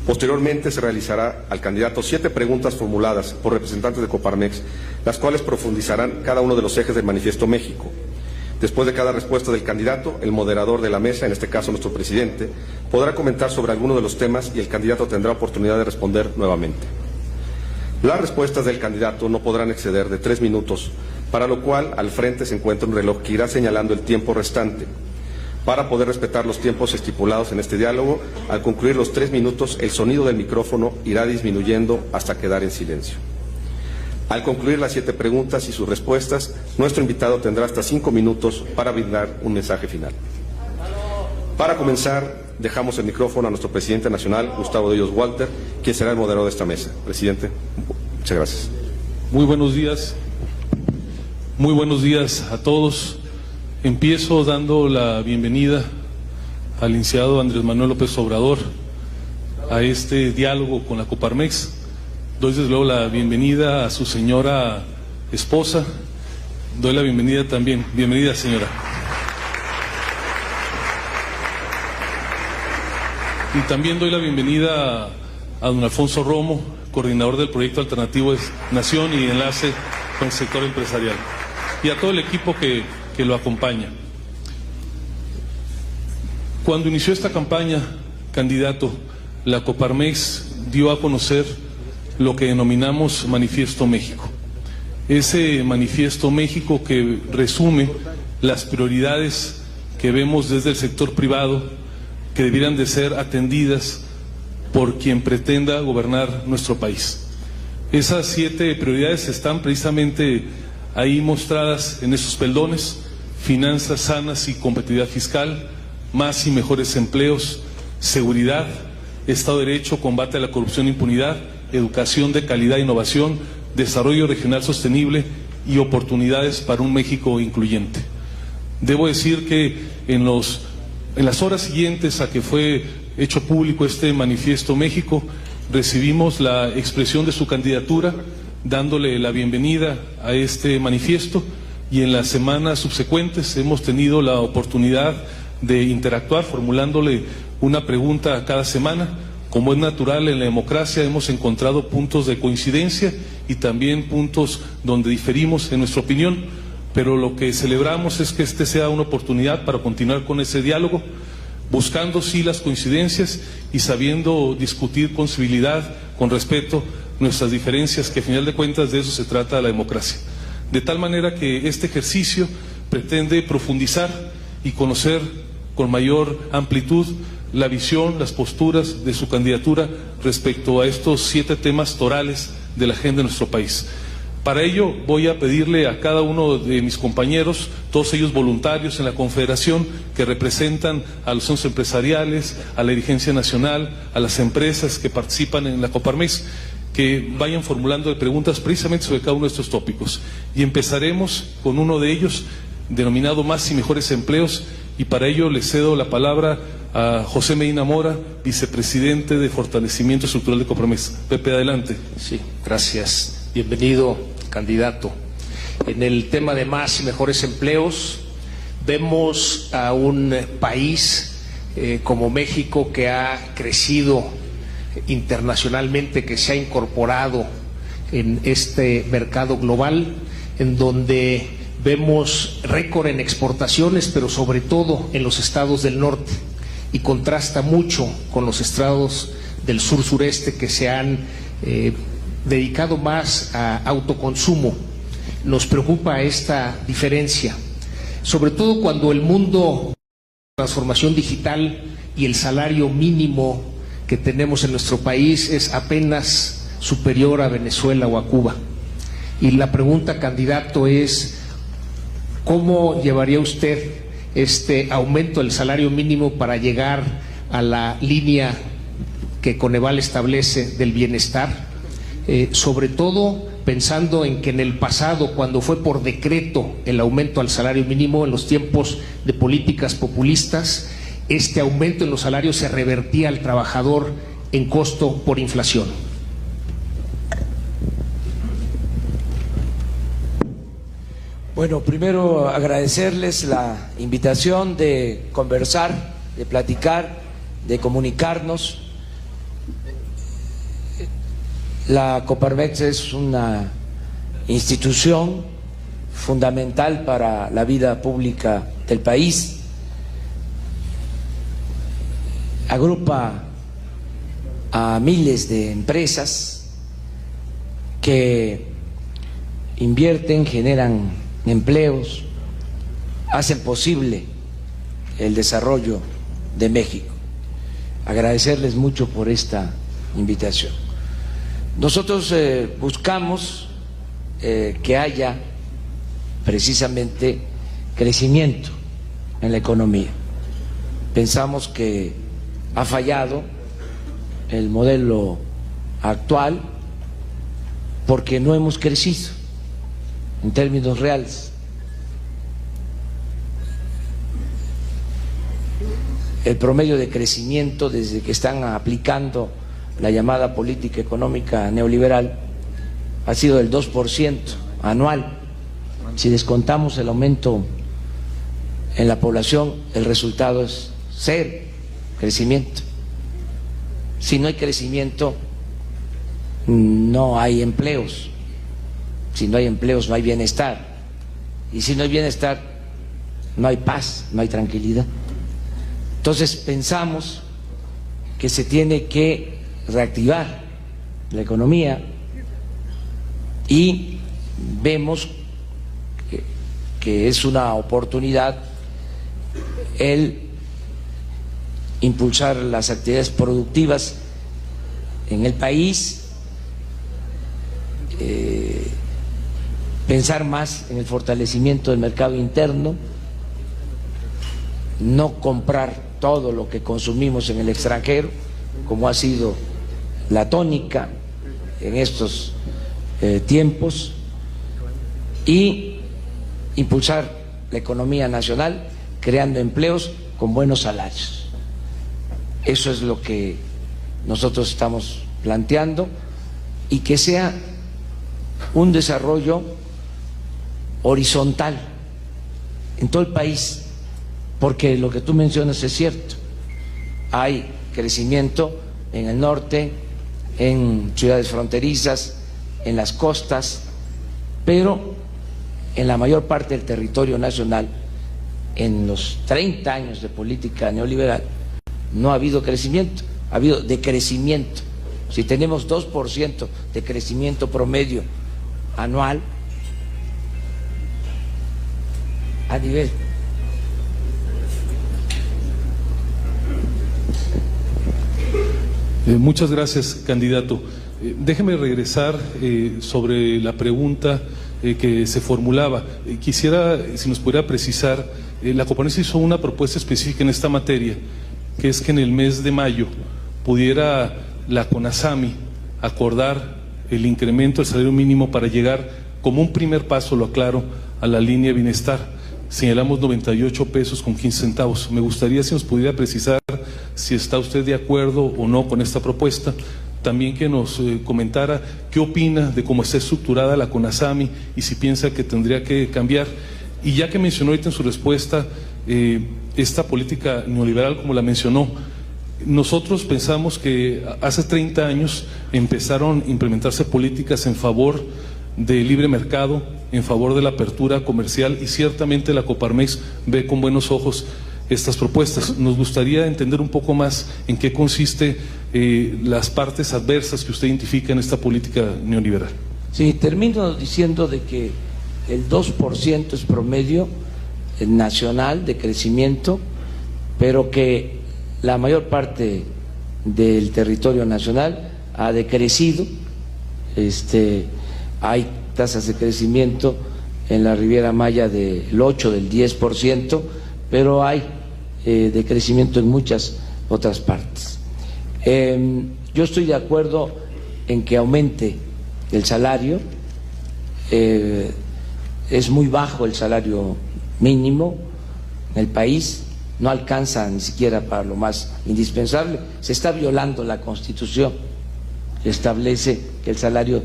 Posteriormente se realizará al candidato 7 preguntas formuladas por representantes de Coparmex, las cuales profundizarán cada uno de los ejes del Manifiesto México. Después de cada respuesta del candidato, el moderador de la mesa, en este caso nuestro presidente, podrá comentar sobre alguno de los temas y el candidato tendrá oportunidad de responder nuevamente. Las respuestas del candidato no podrán exceder de 3 minutos, para lo cual al frente se encuentra un reloj que irá señalando el tiempo restante. Para poder respetar los tiempos estipulados en este diálogo, al concluir los 3 minutos, el sonido del micrófono irá disminuyendo hasta quedar en silencio. Al concluir las 7 preguntas y sus respuestas, nuestro invitado tendrá hasta 5 minutos para brindar un mensaje final. Para comenzar, dejamos el micrófono a nuestro presidente nacional, Gustavo de Hoyos Walter, quien será el moderador de esta mesa. Presidente, muchas gracias. Muy buenos días. Muy buenos días a todos. Empiezo dando la bienvenida al licenciado Andrés Manuel López Obrador a este diálogo con la Coparmex. Doy desde luego la bienvenida a su señora esposa. Doy la bienvenida también. Bienvenida, señora. Y también doy la bienvenida a don Alfonso Romo, coordinador del proyecto alternativo Nación y enlace con el sector empresarial. Y a todo el equipo que lo acompaña. Cuando inició esta campaña, candidato, la Coparmex dio a conocer lo que denominamos Manifiesto México. Ese Manifiesto México que resume las prioridades que vemos desde el sector privado que debieran de ser atendidas por quien pretenda gobernar nuestro país. Esas 7 prioridades están precisamente ahí mostradas en esos peldones: finanzas sanas y competitividad fiscal, más y mejores empleos, seguridad, Estado de Derecho, combate a la corrupción e impunidad, educación de calidad e innovación, desarrollo regional sostenible y oportunidades para un México incluyente. Debo decir que en las horas siguientes a que fue hecho público este Manifiesto México, recibimos la expresión de su candidatura, dándole la bienvenida a este manifiesto, y en las semanas subsecuentes hemos tenido la oportunidad de interactuar formulándole una pregunta cada semana. Como es natural en la democracia, hemos encontrado puntos de coincidencia y también puntos donde diferimos en nuestra opinión, pero lo que celebramos es que este sea una oportunidad para continuar con ese diálogo, buscando sí las coincidencias y sabiendo discutir con civilidad, con respeto, nuestras diferencias, que a final de cuentas de eso se trata la democracia. De tal manera que este ejercicio pretende profundizar y conocer con mayor amplitud la visión, las posturas de su candidatura respecto a estos 7 temas torales de la agenda de nuestro país. Para ello voy a pedirle a cada uno de mis compañeros, todos ellos voluntarios en la Confederación, que representan a los centros empresariales, a la dirigencia nacional, a las empresas que participan en la Coparmex, que vayan formulando preguntas precisamente sobre cada uno de estos tópicos. Y empezaremos con uno de ellos, denominado Más y Mejores Empleos, y para ello le cedo la palabra a José Medina Mora, vicepresidente de Fortalecimiento Estructural de Coparmex. Pepe, adelante. Sí, gracias. Bienvenido, candidato. En el tema de más y mejores empleos, vemos a un país como México que ha crecido internacionalmente, que se ha incorporado en este mercado global, en donde vemos récord en exportaciones, pero sobre todo en los estados del norte, y contrasta mucho con los estados del sur-sureste que se han dedicado más a autoconsumo. Nos preocupa esta diferencia, sobre todo cuando el mundo de transformación digital y el salario mínimo que tenemos en nuestro país es apenas superior a Venezuela o a Cuba. Y la pregunta, candidato, es: ¿cómo llevaría usted este aumento del salario mínimo para llegar a la línea que Coneval establece del bienestar? Sobre todo pensando en que en el pasado, cuando fue por decreto el aumento al salario mínimo, en los tiempos de políticas populistas, este aumento en los salarios se revertía al trabajador en costo por inflación. Bueno, primero agradecerles la invitación de conversar, de platicar, de comunicarnos. La Coparmex es una institución fundamental para la vida pública del país. Agrupa a miles de empresas que invierten, generan empleos, hacen posible el desarrollo de México. Agradecerles mucho por esta invitación. Nosotros buscamos que haya precisamente crecimiento en la economía. Pensamos que ha fallado el modelo actual porque no hemos crecido en términos reales. El promedio de crecimiento desde que están aplicando la llamada política económica neoliberal ha sido del 2% anual. Si descontamos el aumento en la población, el resultado es cero crecimiento. Si no hay crecimiento, no hay empleos. Si no hay empleos, no hay bienestar. Y si no hay bienestar, no hay paz, no hay tranquilidad. Entonces pensamos que se tiene que reactivar la economía y vemos que es una oportunidad el impulsar las actividades productivas en el país, pensar más en el fortalecimiento del mercado interno, no comprar todo lo que consumimos en el extranjero, como ha sido la tónica en estos tiempos, y impulsar la economía nacional creando empleos con buenos salarios. Eso es lo que nosotros estamos planteando, y que sea un desarrollo horizontal en todo el país, porque lo que tú mencionas es cierto. Hay crecimiento en el norte, en ciudades fronterizas, en las costas, pero en la mayor parte del territorio nacional, en los 30 años de política neoliberal, no ha habido crecimiento, ha habido decrecimiento. Si tenemos 2% de crecimiento promedio anual a nivel Muchas gracias, candidato. Déjeme regresar sobre la pregunta que se formulaba. Quisiera, si nos pudiera precisar, la Coparmex hizo una propuesta específica en esta materia, que es que en el mes de mayo pudiera la CONASAMI acordar el incremento del salario mínimo para llegar, como un primer paso, lo aclaro, a la línea de bienestar. Señalamos 98 pesos con 15 centavos. Me gustaría si nos pudiera precisar si está usted de acuerdo o no con esta propuesta. También que nos comentara qué opina de cómo está estructurada la CONASAMI y si piensa que tendría que cambiar. Y ya que mencionó ahorita en su respuesta esta política neoliberal, como la mencionó, nosotros pensamos que hace 30 años empezaron a implementarse políticas en favor del libre mercado, en favor de la apertura comercial, y ciertamente la Coparmex ve con buenos ojos estas propuestas. Nos gustaría entender un poco más en qué consiste las partes adversas que usted identifica en esta política neoliberal. Sí, termino diciendo de que el 2% es promedio nacional de crecimiento, pero que la mayor parte del territorio nacional ha decrecido. Hay tasas de crecimiento en la Riviera Maya del 8, del 10%, pero hay decrecimiento en muchas otras partes. Yo estoy de acuerdo en que aumente el salario. Es muy bajo el salario mínimo en el país, no alcanza ni siquiera para lo más indispensable. Se está violando la Constitución, que establece que el salario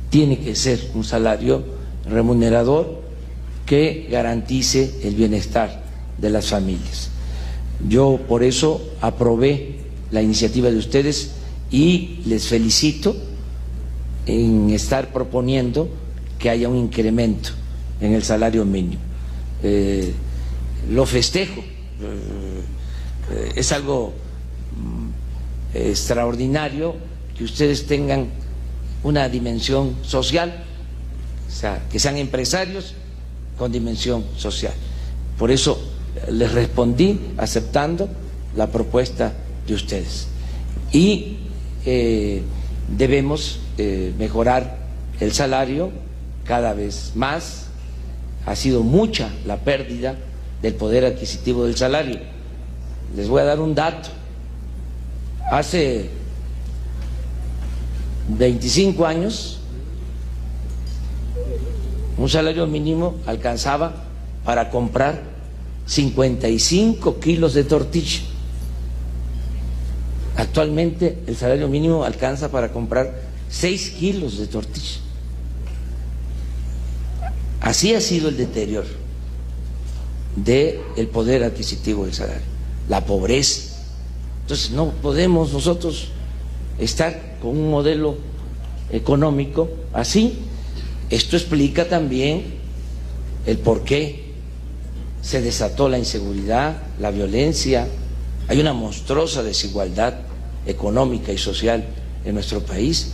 tiene que ser un salario remunerador que garantice el bienestar de las familias. Yo por eso aprobé la iniciativa de ustedes y les felicito en estar proponiendo que haya un incremento en el salario mínimo. Lo festejo, es algo extraordinario que ustedes tengan una dimensión social, o sea, que sean empresarios con dimensión social. Por eso les respondí aceptando la propuesta de ustedes. Y debemos mejorar el salario cada vez más. Ha sido mucha la pérdida del poder adquisitivo del salario. Les voy a dar un dato. Hace 25 años, un salario mínimo alcanzaba para comprar 55 kilos de tortilla. Actualmente el salario mínimo alcanza para comprar 6 kilos de tortilla. Así ha sido el deterioro del poder adquisitivo del salario, la pobreza. Entonces no podemos nosotros estar con un modelo económico así. Esto explica también el por qué se desató la inseguridad, la violencia. Hay una monstruosa desigualdad económica y social en nuestro país.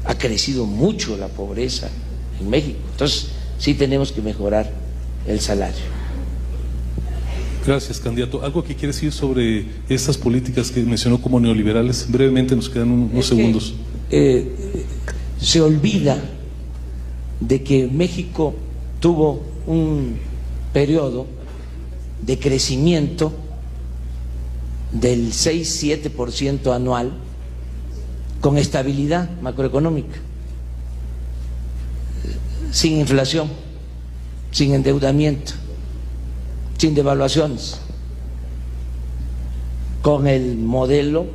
Ha crecido mucho la pobreza en México. Entonces sí tenemos que mejorar el salario. Gracias, candidato. ¿Algo que quiere decir sobre estas políticas que mencionó como neoliberales? Brevemente, nos quedan unos segundos. Se olvida de que México tuvo un periodo de crecimiento del 6-7% anual con estabilidad macroeconómica, sin inflación, sin endeudamiento, sin devaluaciones, con el modelo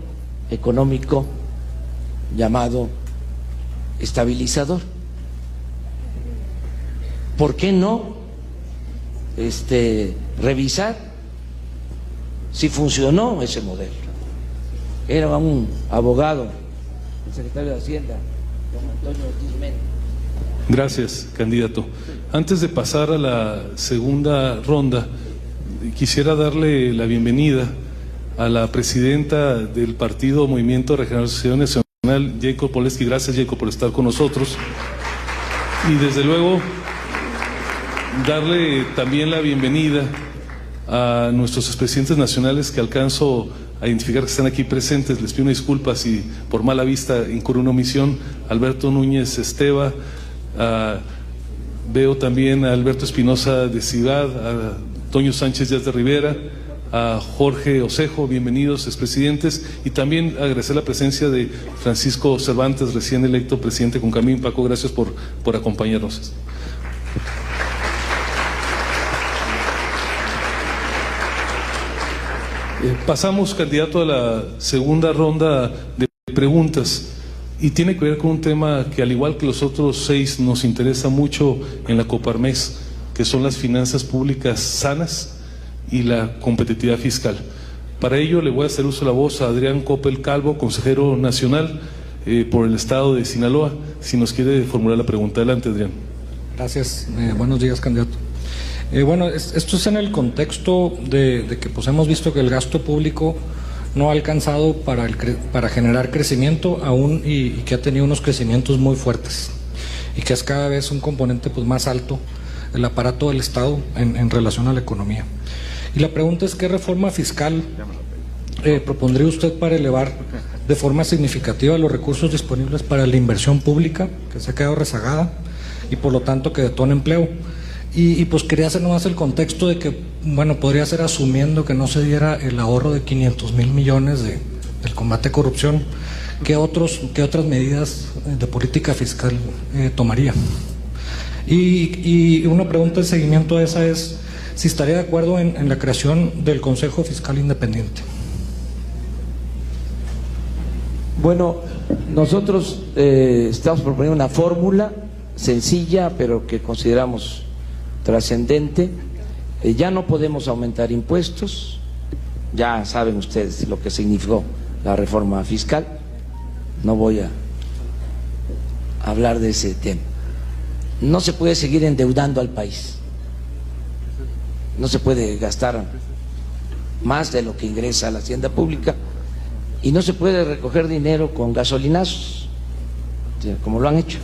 económico llamado estabilizador. ¿Por qué no revisar si funcionó ese modelo? Era un abogado, el secretario de Hacienda, don Antonio Ortiz Mena. Gracias, candidato. Antes de pasar a la segunda ronda, quisiera darle la bienvenida a la presidenta del Partido Movimiento de Regeneración Nacional, Jacob Polensky. Gracias, Jacob, por estar con nosotros. Y desde luego, darle también la bienvenida a nuestros expresidentes nacionales que alcanzo a identificar que están aquí presentes. Les pido una disculpa si por mala vista incurre una omisión. Alberto Núñez Esteva, veo también a Alberto Espinosa de Ciudad, a Toño Sánchez Díaz de Rivera, a Jorge Osejo, bienvenidos expresidentes, y también agradecer la presencia de Francisco Cervantes, recién electo presidente con Camín. Paco, gracias por acompañarnos. Pasamos, candidato, a la segunda ronda de preguntas, y tiene que ver con un tema que, al igual que los otros 6, nos interesa mucho en la Coparmex, que son las finanzas públicas sanas y la competitividad fiscal. Para ello le voy a hacer uso de la voz a Adrián Coppel Calvo, consejero nacional por el estado de Sinaloa. Si nos quiere formular la pregunta. Adelante, Adrián. Gracias. Buenos días, candidato. Esto es en el contexto de que pues hemos visto que el gasto público no ha alcanzado para generar crecimiento aún, y que ha tenido unos crecimientos muy fuertes, y que es cada vez un componente pues más alto el aparato del Estado en relación a la economía. Y la pregunta es: ¿qué reforma fiscal propondría usted para elevar de forma significativa los recursos disponibles para la inversión pública, que se ha quedado rezagada y por lo tanto que detona empleo? Y pues quería hacer nomás el contexto de que, bueno, podría ser asumiendo que no se diera el ahorro de 500,000 millones del combate a corrupción, ¿qué otras medidas de política fiscal tomaría? Y una pregunta de seguimiento a esa es si estaría de acuerdo en la creación del Consejo Fiscal Independiente. Bueno, nosotros estamos proponiendo una fórmula sencilla, pero que consideramos trascendente. Ya no podemos aumentar impuestos, ya saben ustedes lo que significó la reforma fiscal. No voy a hablar de ese tema. No se puede seguir endeudando al país, no se puede gastar más de lo que ingresa a la hacienda pública y no se puede recoger dinero con gasolinazos, como lo han hecho.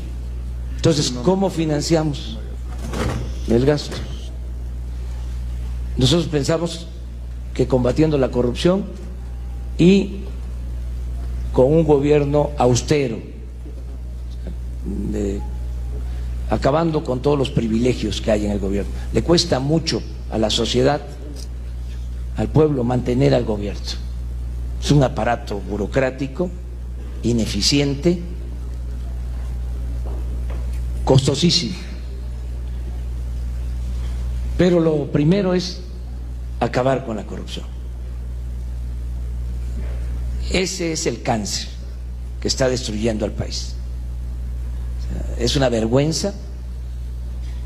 Entonces, ¿cómo financiamos el gasto? Nosotros pensamos que combatiendo la corrupción y con un gobierno austero, acabando con todos los privilegios que hay en el gobierno. Le cuesta mucho a la sociedad, al pueblo, mantener al gobierno. Es un aparato burocrático, ineficiente, costosísimo. Pero lo primero es acabar con la corrupción. Ese es el cáncer que está destruyendo al país. Es una vergüenza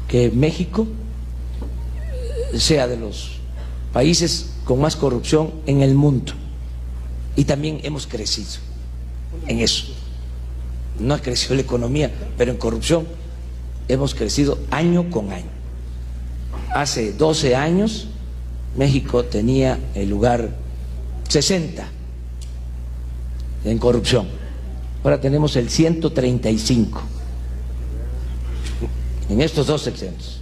que México sea de los países con más corrupción en el mundo, y también hemos crecido en eso. No ha crecido la economía, pero en corrupción hemos crecido año con año. Hace 12 años México tenía el lugar 60 en corrupción, ahora tenemos el 135 en estos 2 sexenios.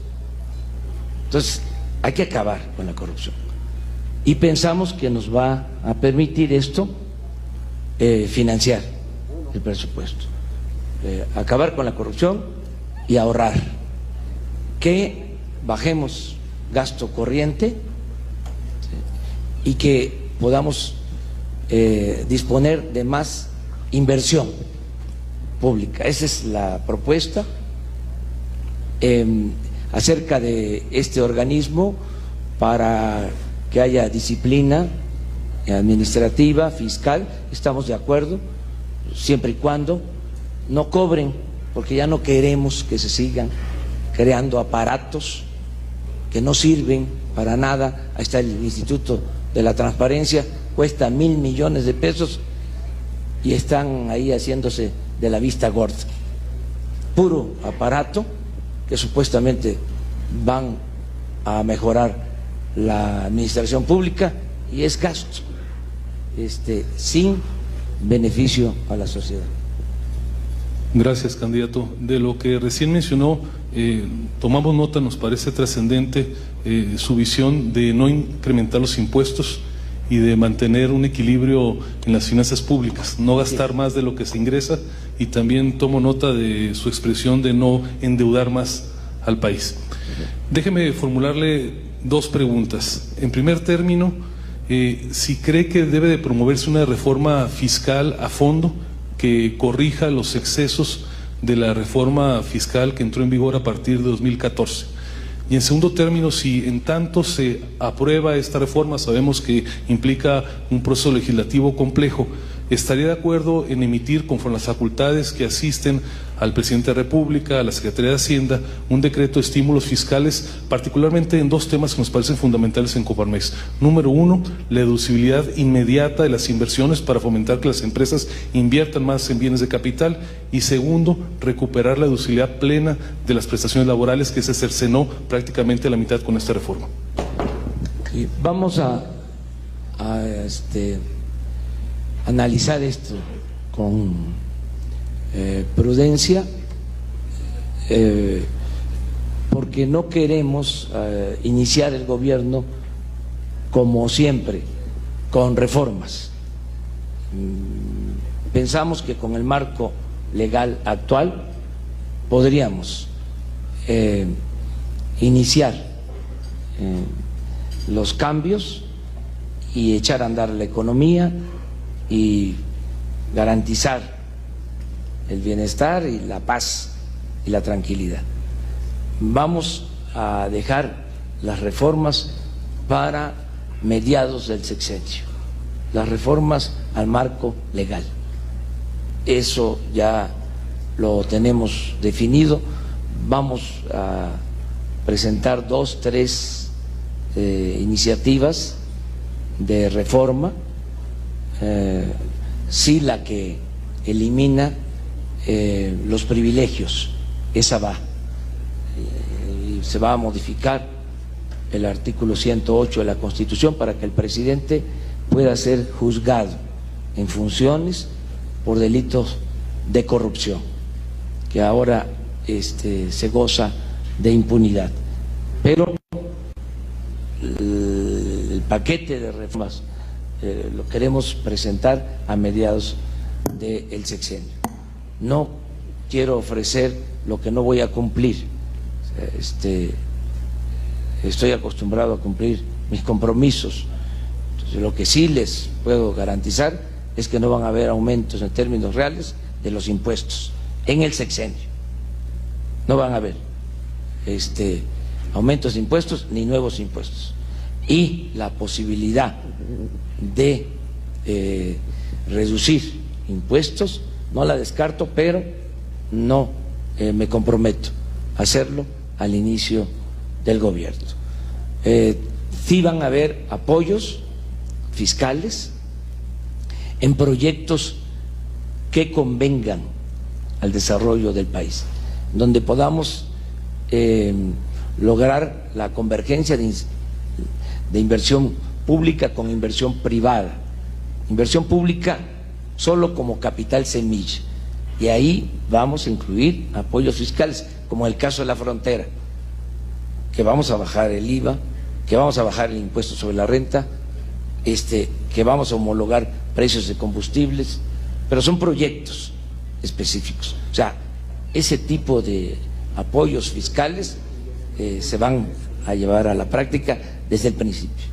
Entonces hay que acabar con la corrupción y pensamos que nos va a permitir esto financiar el presupuesto, acabar con la corrupción y ahorrar, que bajemos gasto corriente y que podamos disponer de más inversión pública. Esa es la propuesta. Acerca de este organismo, para que haya disciplina administrativa, fiscal, estamos de acuerdo, siempre y cuando no cobren, porque ya no queremos que se sigan creando aparatos que no sirven para nada. Ahí está el Instituto de la Transparencia, cuesta 1.000 millones de pesos y están ahí haciéndose de la vista gorda. Puro aparato que supuestamente van a mejorar la administración pública, y es gasto sin beneficio a la sociedad. Gracias, candidato. De lo que recién mencionó, tomamos nota, nos parece trascendente su visión de no incrementar los impuestos y de mantener un equilibrio en las finanzas públicas, no gastar más de lo que se ingresa, y también tomo nota de su expresión de no endeudar más al país. Déjeme formularle 2 preguntas. En primer término, si cree que debe de promoverse una reforma fiscal a fondo que corrija los excesos de la reforma fiscal que entró en vigor a partir de 2014. Y en segundo término, si en tanto se aprueba esta reforma, sabemos que implica un proceso legislativo complejo, ¿estaría de acuerdo en emitir, conforme a las facultades que asisten al presidente de la República, a la Secretaría de Hacienda, un decreto de estímulos fiscales, particularmente en 2 temas que nos parecen fundamentales en Coparmex? Número 1, la deducibilidad inmediata de las inversiones para fomentar que las empresas inviertan más en bienes de capital, y segundo, recuperar la deducibilidad plena de las prestaciones laborales, que se cercenó prácticamente a la mitad con esta reforma. Vamos a analizar esto con prudencia, porque no queremos iniciar el gobierno como siempre, con reformas. Pensamos que con el marco legal actual podríamos iniciar los cambios y echar a andar la economía y garantizar el bienestar y la paz y la tranquilidad. Vamos a dejar las reformas para mediados del sexenio, las reformas al marco legal. Eso ya lo tenemos definido. Vamos a presentar 2, 3 iniciativas de reforma. Sí, la que elimina los privilegios, esa va. Se va a modificar el artículo 108 de la Constitución para que el presidente pueda ser juzgado en funciones por delitos de corrupción, que ahora se goza de impunidad. Pero el paquete de reformas lo queremos presentar a mediados del sexenio. No quiero ofrecer lo que no voy a cumplir. Estoy acostumbrado a cumplir mis compromisos. Entonces, lo que sí les puedo garantizar es que no van a haber aumentos en términos reales de los impuestos en el sexenio. No van a haber aumentos de impuestos ni nuevos impuestos. Y la posibilidad de reducir impuestos no la descarto, pero no me comprometo a hacerlo al inicio del gobierno. Sí van a haber apoyos fiscales en proyectos que convengan al desarrollo del país, donde podamos lograr la convergencia de inversión pública con inversión privada. Inversión pública solo como capital semilla, y ahí vamos a incluir apoyos fiscales, como el caso de la frontera, que vamos a bajar el IVA, que vamos a bajar el impuesto sobre la renta, que vamos a homologar precios de combustibles, pero son proyectos específicos. O sea, ese tipo de apoyos fiscales se van a llevar a la práctica desde el principio.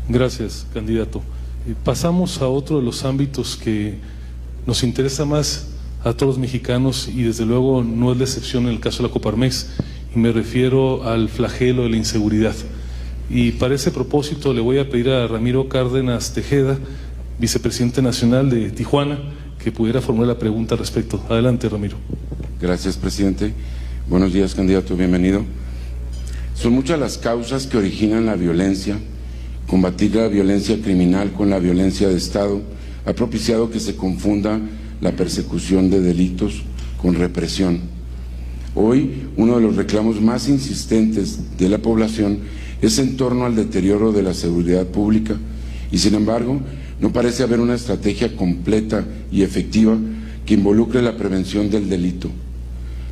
Gracias, candidato. Pasamos a otro de los ámbitos que nos interesa más a todos los mexicanos, y desde luego no es la excepción en el caso de la Coparmex, y me refiero al flagelo de la inseguridad. Y para ese propósito le voy a pedir a Ramiro Cárdenas Tejeda, vicepresidente nacional de Tijuana, que pudiera formular la pregunta al respecto. Adelante, Ramiro. Gracias, presidente. Buenos días, candidato, bienvenido. Son muchas las causas que originan la violencia. Combatir la violencia criminal con la violencia de Estado ha propiciado que se confunda la persecución de delitos con represión. Hoy, uno de los reclamos más insistentes de la población es en torno al deterioro de la seguridad pública, y sin embargo, no parece haber una estrategia completa y efectiva que involucre la prevención del delito.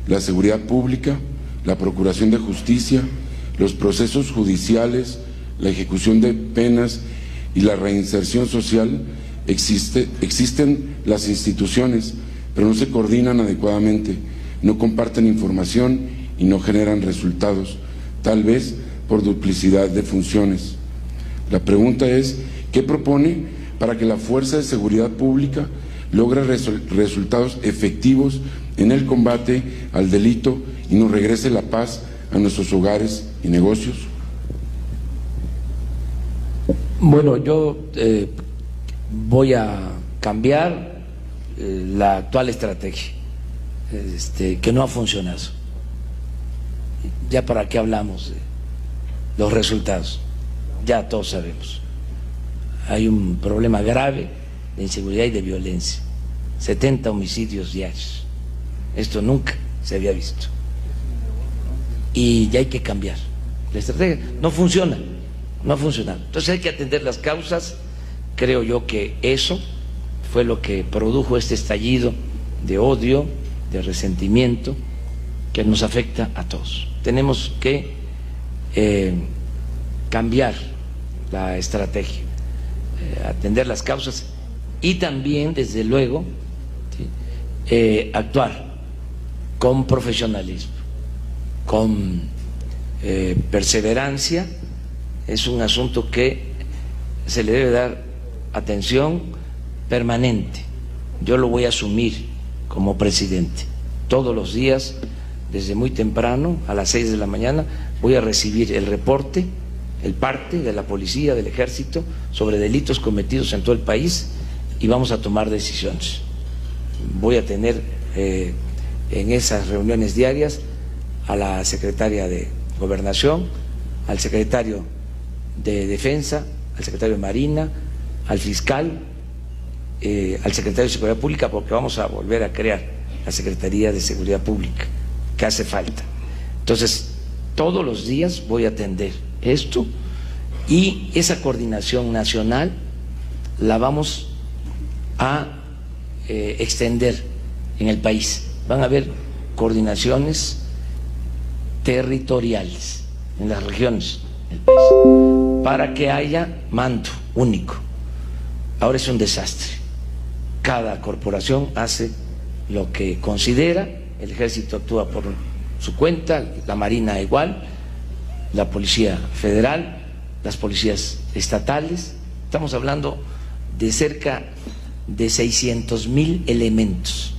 La seguridad pública, la procuración de justicia, los procesos judiciales, la ejecución de penas y la reinserción social, existen las instituciones, pero no se coordinan adecuadamente, no comparten información y no generan resultados, tal vez por duplicidad de funciones. La pregunta es, ¿qué propone para que la Fuerza de Seguridad Pública logre resultados efectivos en el combate al delito y nos regrese la paz a nuestros hogares y negocios? Bueno, yo voy a cambiar la actual estrategia, que no ha funcionado. Ya para qué hablamos de los resultados, ya todos sabemos. Hay un problema grave de inseguridad y de violencia, 70 homicidios diarios. Esto nunca se había visto. Y ya hay que cambiar la estrategia. No funciona, no ha funcionado. Entonces hay que atender las causas. Creo yo que eso fue lo que produjo este estallido de odio, de resentimiento, que nos afecta a todos. Tenemos que cambiar la estrategia, atender las causas y también, desde luego, actuar con profesionalismo, con perseverancia. Es un asunto que se le debe dar atención permanente. Yo lo voy a asumir como presidente. Todos los días, desde muy temprano, a las 6 de la mañana, voy a recibir el reporte, el parte de la policía, del ejército, sobre delitos cometidos en todo el país, y vamos a tomar decisiones. Voy a tener en esas reuniones diarias a la secretaria de Gobernación, al secretario de Defensa, al secretario de Marina, al fiscal, al secretario de Seguridad Pública, porque vamos a volver a crear la Secretaría de Seguridad Pública, que hace falta. Entonces, todos los días voy a atender esto y esa coordinación nacional la vamos a extender en el país. Van a haber coordinaciones territoriales en las regiones del país para que haya mando único. Ahora es un desastre. Cada corporación hace lo que considera, el Ejército actúa por su cuenta, la Marina igual, la Policía Federal, las policías estatales. Estamos hablando de cerca de 600,000 elementos,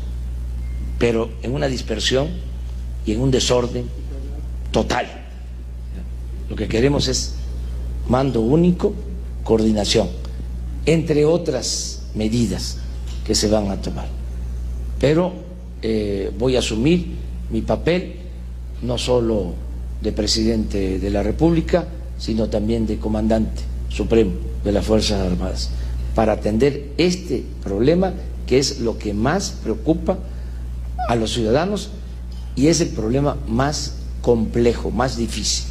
pero en una dispersión y en un desorden total. Lo que queremos es mando único, coordinación, entre otras medidas que se van a tomar. Pero voy a asumir mi papel no solo de presidente de la República, sino también de comandante supremo de las Fuerzas Armadas, para atender este problema que es lo que más preocupa a los ciudadanos y es el problema más complejo, más difícil,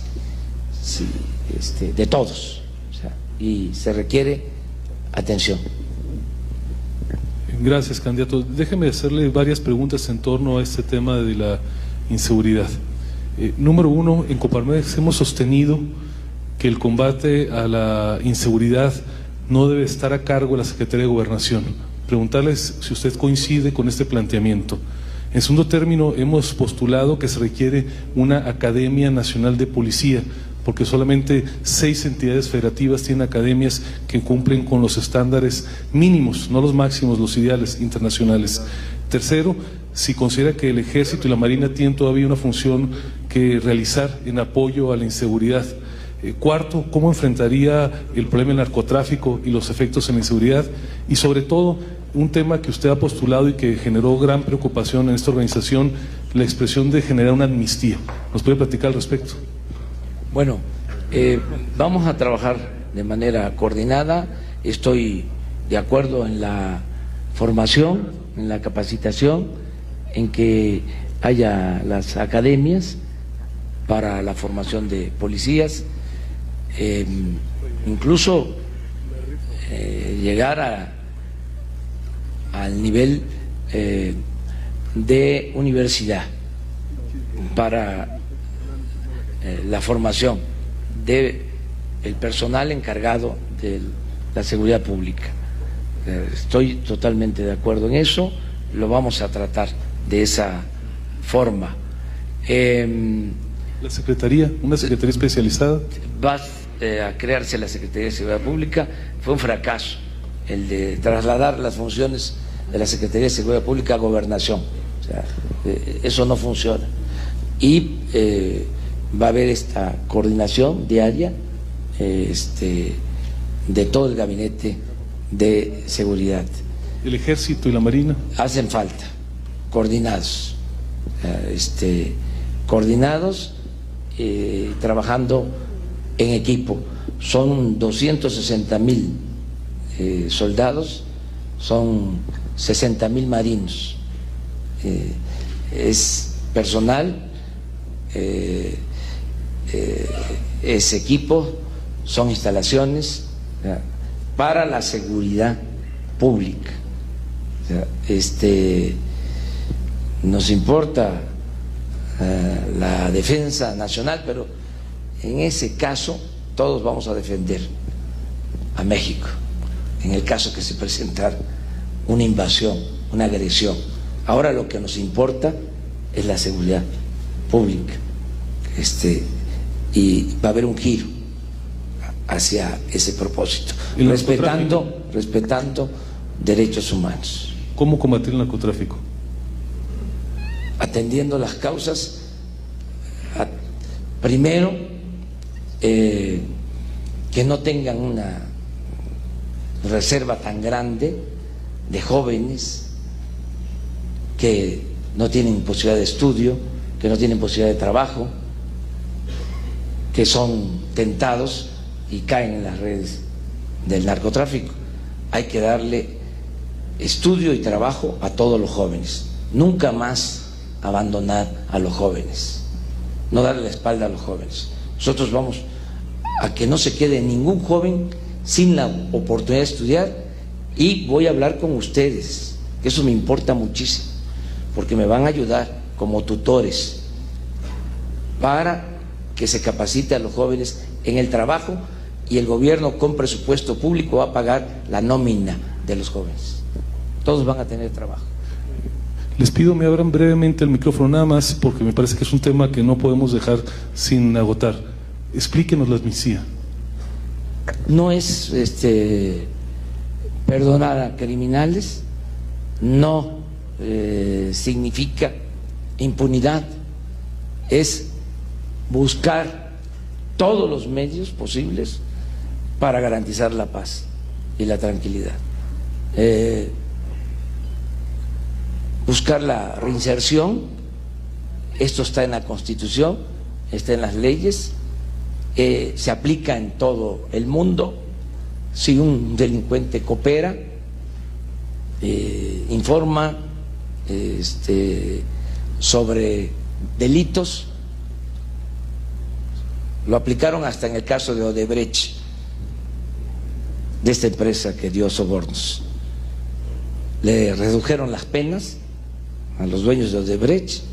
sí, de todos, o sea, y se requiere atención. Gracias, candidato. Déjeme hacerle varias preguntas en torno a este tema de la inseguridad. Número uno, en Coparmex hemos sostenido que el combate a la inseguridad no debe estar a cargo de la Secretaría de Gobernación. Preguntarles si usted coincide con este planteamiento. En segundo término, hemos postulado que se requiere una Academia Nacional de Policía, porque solamente 6 entidades federativas tienen academias que cumplen con los estándares mínimos, no los máximos, los ideales internacionales. Tercero, si considera que el Ejército y la Marina tienen todavía una función que realizar en apoyo a la inseguridad. Cuarto, ¿cómo enfrentaría el problema del narcotráfico y los efectos en la inseguridad? Y sobre todo, un tema que usted ha postulado y que generó gran preocupación en esta organización, la expresión de generar una amnistía. ¿Nos puede platicar al respecto? Bueno, vamos a trabajar de manera coordinada. Estoy de acuerdo en la formación, en la capacitación, en que haya las academias para la formación de policías, incluso llegar al nivel de universidad para la formación del personal encargado de la seguridad pública. Estoy totalmente de acuerdo en eso, lo vamos a tratar de esa forma. ¿La Secretaría, una Secretaría especializada? Va a crearse la Secretaría de Seguridad Pública. Fue un fracaso el de trasladar las funciones de la Secretaría de Seguridad Pública a Gobernación. O sea, eso no funciona. Y va a haber esta coordinación diaria de todo el gabinete de seguridad. ¿El Ejército y la Marina? Hacen falta, coordinados, coordinados, trabajando en equipo. Son 260,000 soldados, son 60,000 marinos. Es personal, es equipo, son instalaciones para la seguridad pública. O sea, nos importa la defensa nacional, pero en ese caso todos vamos a defender a México, en el caso que se presentara una invasión, una agresión. Ahora lo que nos importa es la seguridad pública, y va a haber un giro hacia ese propósito, respetando derechos humanos. ¿Cómo combatir el narcotráfico? Atendiendo las causas, primero, que no tengan una reserva tan grande de jóvenes que no tienen posibilidad de estudio, que no tienen posibilidad de trabajo, que son tentados y caen en las redes del narcotráfico. Hay que darle estudio y trabajo a todos los jóvenes, nunca más abandonar a los jóvenes, no darle la espalda a los jóvenes. Nosotros vamos a que no se quede ningún joven sin la oportunidad de estudiar, y voy a hablar con ustedes, que eso me importa muchísimo, porque me van a ayudar como tutores para que se capacite a los jóvenes en el trabajo, y el gobierno con presupuesto público va a pagar la nómina de los jóvenes. Todos van a tener trabajo. Les pido me abran brevemente el micrófono, nada más, porque me parece que es un tema que no podemos dejar sin agotar. Explíquenos la amnistía. No es perdonar a criminales, no significa impunidad, es buscar todos los medios posibles para garantizar la paz y la tranquilidad. Buscar la reinserción, esto está en la Constitución, está en las leyes, se aplica en todo el mundo. Si un delincuente coopera, informa sobre delitos, lo aplicaron hasta en el caso de Odebrecht, de esta empresa que dio sobornos. Le redujeron las penas a los dueños de Odebrecht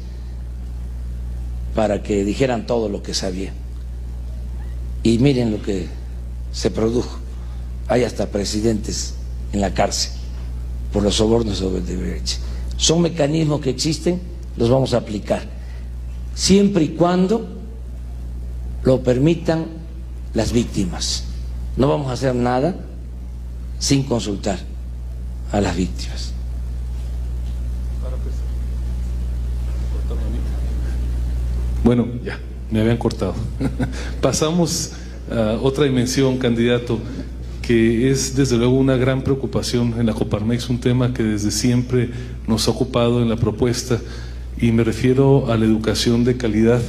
para que dijeran todo lo que sabían. Y miren lo que se produjo. Hay hasta presidentes en la cárcel por los sobornos de Odebrecht. Son mecanismos que existen, los vamos a aplicar, siempre y cuando lo permitan las víctimas. No vamos a hacer nada sin consultar a las víctimas. Bueno, ya, me habían cortado. Pasamos a otra dimensión, candidato, que es desde luego una gran preocupación en la Coparmex, un tema que desde siempre nos ha ocupado en la propuesta, y me refiero a la educación de calidad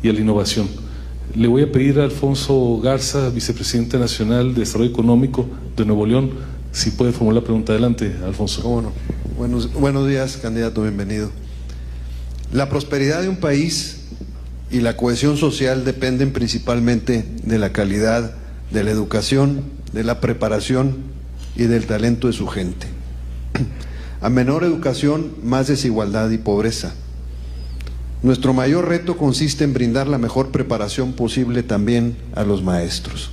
y a la innovación. Le voy a pedir a Alfonso Garza, vicepresidente nacional de Desarrollo Económico de Nuevo León, si puede formular la pregunta. Adelante, Alfonso. ¿Cómo no? Buenos días, candidato, bienvenido. La prosperidad de un país y la cohesión social dependen principalmente de la calidad de la educación, de la preparación y del talento de su gente. A menor educación, más desigualdad y pobreza. Nuestro mayor reto consiste en brindar la mejor preparación posible también a los maestros.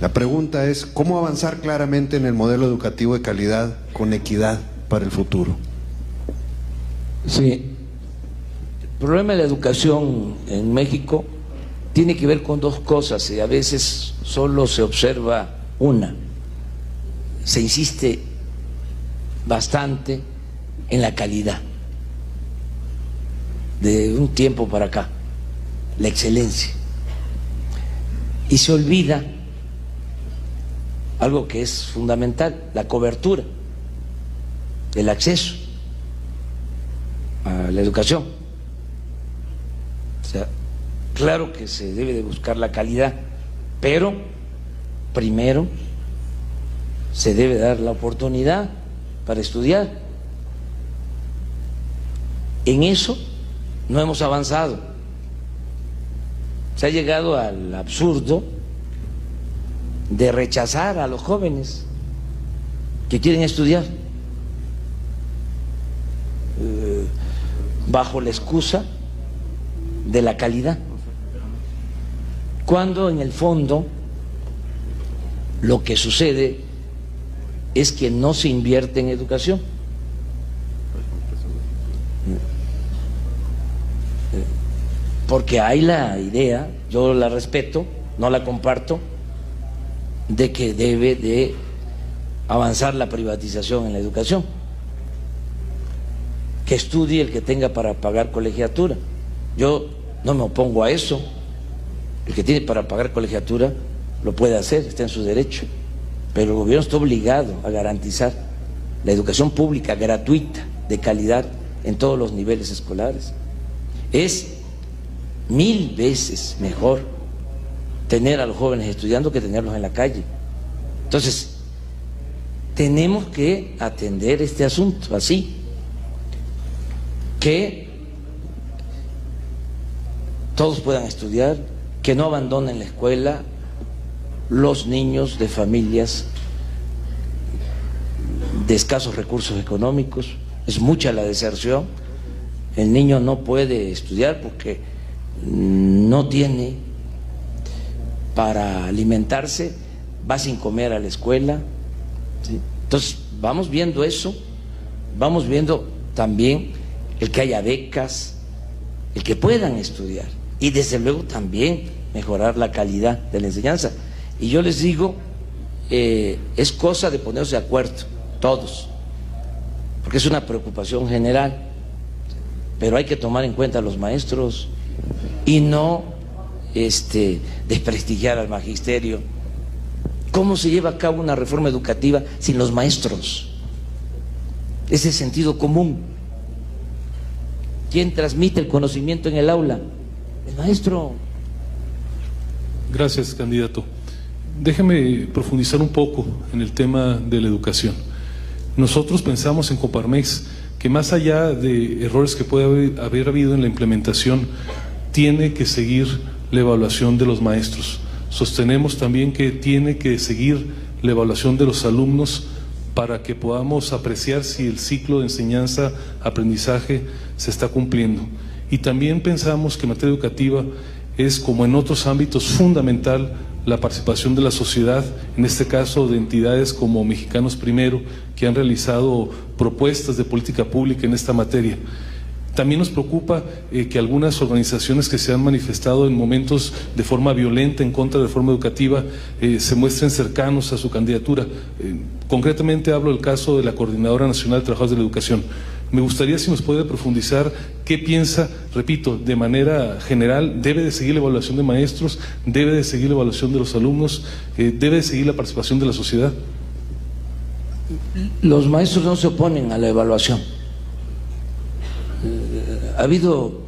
La pregunta es, ¿cómo avanzar claramente en el modelo educativo de calidad con equidad para el futuro? Sí, el problema de la educación en México tiene que ver con dos cosas, y a veces solo se observa una. Se insiste bastante en la calidad. De un tiempo para acá, la excelencia, y se olvida algo que es fundamental: la cobertura, el acceso a la educación. O sea, claro que se debe de buscar la calidad, pero primero se debe dar la oportunidad para estudiar. En eso no hemos avanzado. Se ha llegado al absurdo de rechazar a los jóvenes que quieren estudiar bajo la excusa de la calidad, cuando en el fondo lo que sucede es que no se invierte en educación. Porque hay la idea, yo la respeto, no la comparto, de que debe de avanzar la privatización en la educación. Que estudie el que tenga para pagar colegiatura. Yo no me opongo a eso. El que tiene para pagar colegiatura lo puede hacer, está en su derecho. Pero el gobierno está obligado a garantizar la educación pública gratuita, de calidad, en todos los niveles escolares. Es 1000 veces mejor tener a los jóvenes estudiando que tenerlos en la calle. Entonces, tenemos que atender este asunto así. que todos puedan estudiar, que no abandonen la escuela los niños de familias de escasos recursos económicos. Es mucha la deserción. El niño no puede estudiar porque no tiene para alimentarse, va sin comer a la escuela, ¿sí? Entonces vamos viendo eso, vamos viendo también el que haya becas, el que puedan estudiar y desde luego también mejorar la calidad de la enseñanza. Y yo les digo, es cosa de ponerse de acuerdo todos, porque es una preocupación general, pero hay que tomar en cuenta a los maestros y no desprestigiar al magisterio. ¿Cómo se lleva a cabo una reforma educativa sin los maestros? Ese sentido común. ¿Quién transmite el conocimiento en el aula? El maestro. Gracias, candidato. Déjeme profundizar un poco en el tema de la educación. Nosotros pensamos en Coparmex que más allá de errores que puede haber habido en la implementación, tiene que seguir la evaluación de los maestros. Sostenemos también que tiene que seguir la evaluación de los alumnos para que podamos apreciar si el ciclo de enseñanza-aprendizaje se está cumpliendo. Y también pensamos que en materia educativa es, como en otros ámbitos, fundamental la participación de la sociedad, en este caso de entidades como Mexicanos Primero, que han realizado propuestas de política pública en esta materia. También nos preocupa que algunas organizaciones que se han manifestado en momentos de forma violenta en contra de la reforma educativa se muestren cercanos a su candidatura. Concretamente hablo del caso de la Coordinadora Nacional de Trabajadores de la Educación. Me gustaría si nos puede profundizar qué piensa, repito, de manera general, debe de seguir la evaluación de maestros, debe de seguir la evaluación de los alumnos, debe de seguir la participación de la sociedad. Los maestros no se oponen a la evaluación. Ha habido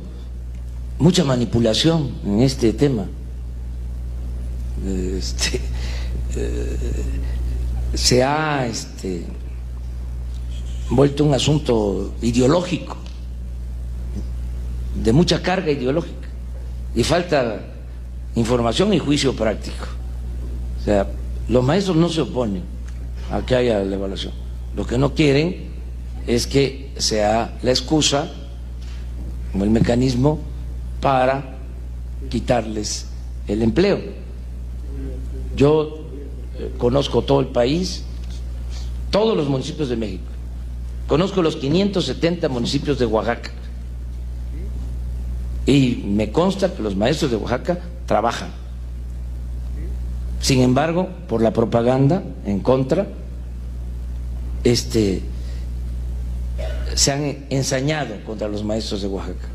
mucha manipulación en este tema. Se ha vuelto un asunto ideológico, de mucha carga ideológica, y falta información y juicio práctico. O sea, los maestros no se oponen a que haya la evaluación. Lo que no quieren es que sea la excusa como el mecanismo para quitarles el empleo. Yo conozco todo el país, todos los municipios de México. Conozco los 570 municipios de Oaxaca y me consta que los maestros de Oaxaca trabajan. Sin embargo, por la propaganda en contra, se han ensañado contra los maestros de Oaxaca.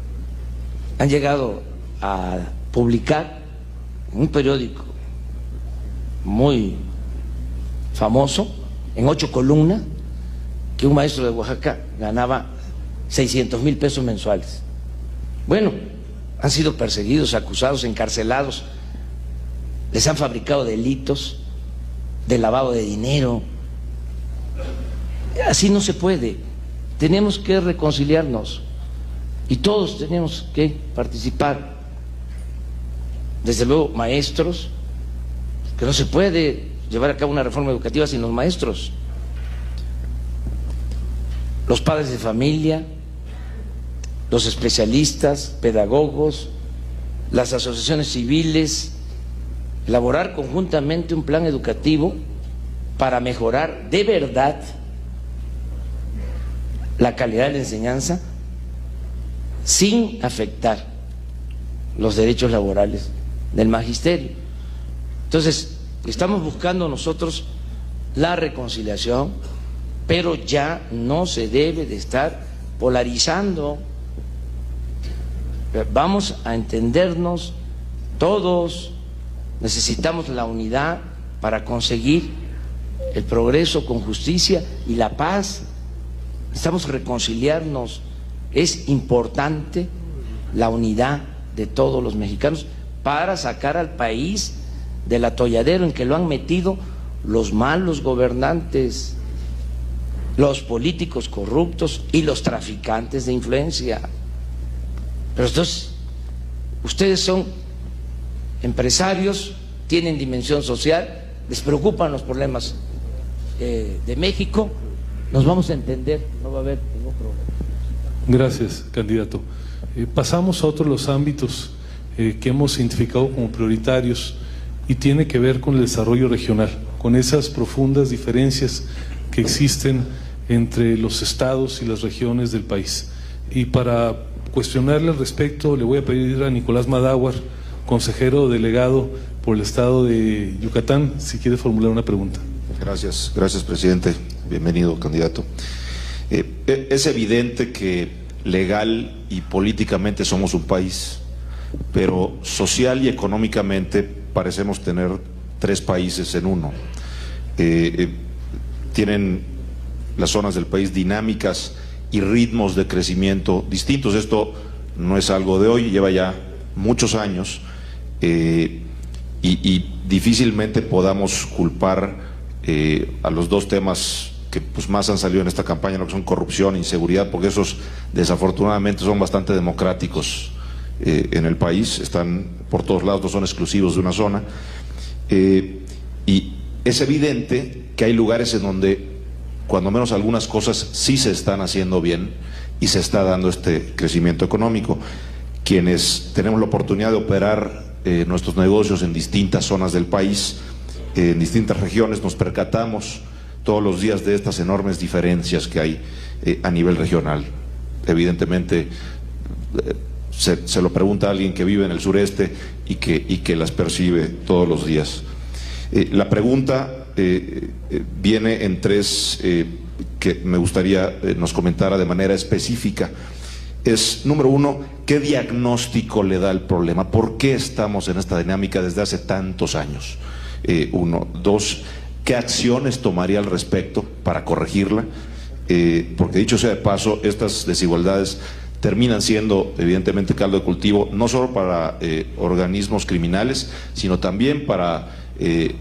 Han llegado a publicar en un periódico muy famoso, en 8 columnas, que un maestro de Oaxaca ganaba 600,000 pesos mensuales. Bueno, han sido perseguidos, acusados, encarcelados, les han fabricado delitos de lavado de dinero. Así no se puede. Tenemos que reconciliarnos y todos tenemos que participar. Desde luego, maestros, que no se puede llevar a cabo una reforma educativa sin los maestros. Los padres de familia, los especialistas, pedagogos, las asociaciones civiles, elaborar conjuntamente un plan educativo para mejorar de verdad la calidad de la enseñanza sin afectar los derechos laborales del magisterio. Entonces, estamos buscando nosotros la reconciliación, pero ya no se debe de estar polarizando. Vamos a entendernos todos, necesitamos la unidad para conseguir el progreso con justicia y la paz. Necesitamos reconciliarnos. Es importante la unidad de todos los mexicanos para sacar al país del atolladero en que lo han metido los malos gobernantes. los políticos corruptos y los traficantes de influencia. Pero entonces, ustedes son empresarios, tienen dimensión social, les preocupan los problemas de México, nos vamos a entender, no va a haber ningún problema. Gracias, candidato. Pasamos a otros los ámbitos que hemos identificado como prioritarios y tiene que ver con el desarrollo regional, con esas profundas diferencias que existen entre los estados y las regiones del país. Y para cuestionarle al respecto, le voy a pedir a Nicolás Madáguar, consejero delegado por el estado de Yucatán, si quiere formular una pregunta. Gracias, presidente. Bienvenido, candidato. Es evidente que legal y políticamente somos un país, pero social y económicamente parecemos tener tres países en uno. Tienen las zonas del país dinámicas y ritmos de crecimiento distintos. Esto no es algo de hoy, lleva ya muchos años y difícilmente podamos culpar a los dos temas que pues más han salido en esta campaña, lo que son corrupción e inseguridad, porque esos desafortunadamente son bastante democráticos en el país, están por todos lados, no son exclusivos de una zona. Y es evidente que hay lugares en donde cuando menos algunas cosas sí se están haciendo bien y se está dando este crecimiento económico. Quienes tenemos la oportunidad de operar nuestros negocios en distintas zonas del país, en distintas regiones, nos percatamos todos los días de estas enormes diferencias que hay a nivel regional. Evidentemente se lo pregunta a alguien que vive en el sureste y que las percibe todos los días. La pregunta viene en tres que me gustaría nos comentara de manera específica. Es, número uno, ¿qué diagnóstico le da el problema? ¿Por qué estamos en esta dinámica desde hace tantos años? Uno. Dos, ¿qué acciones tomaría al respecto para corregirla? Porque dicho sea de paso, estas desigualdades terminan siendo evidentemente caldo de cultivo, no solo para organismos criminales, sino también para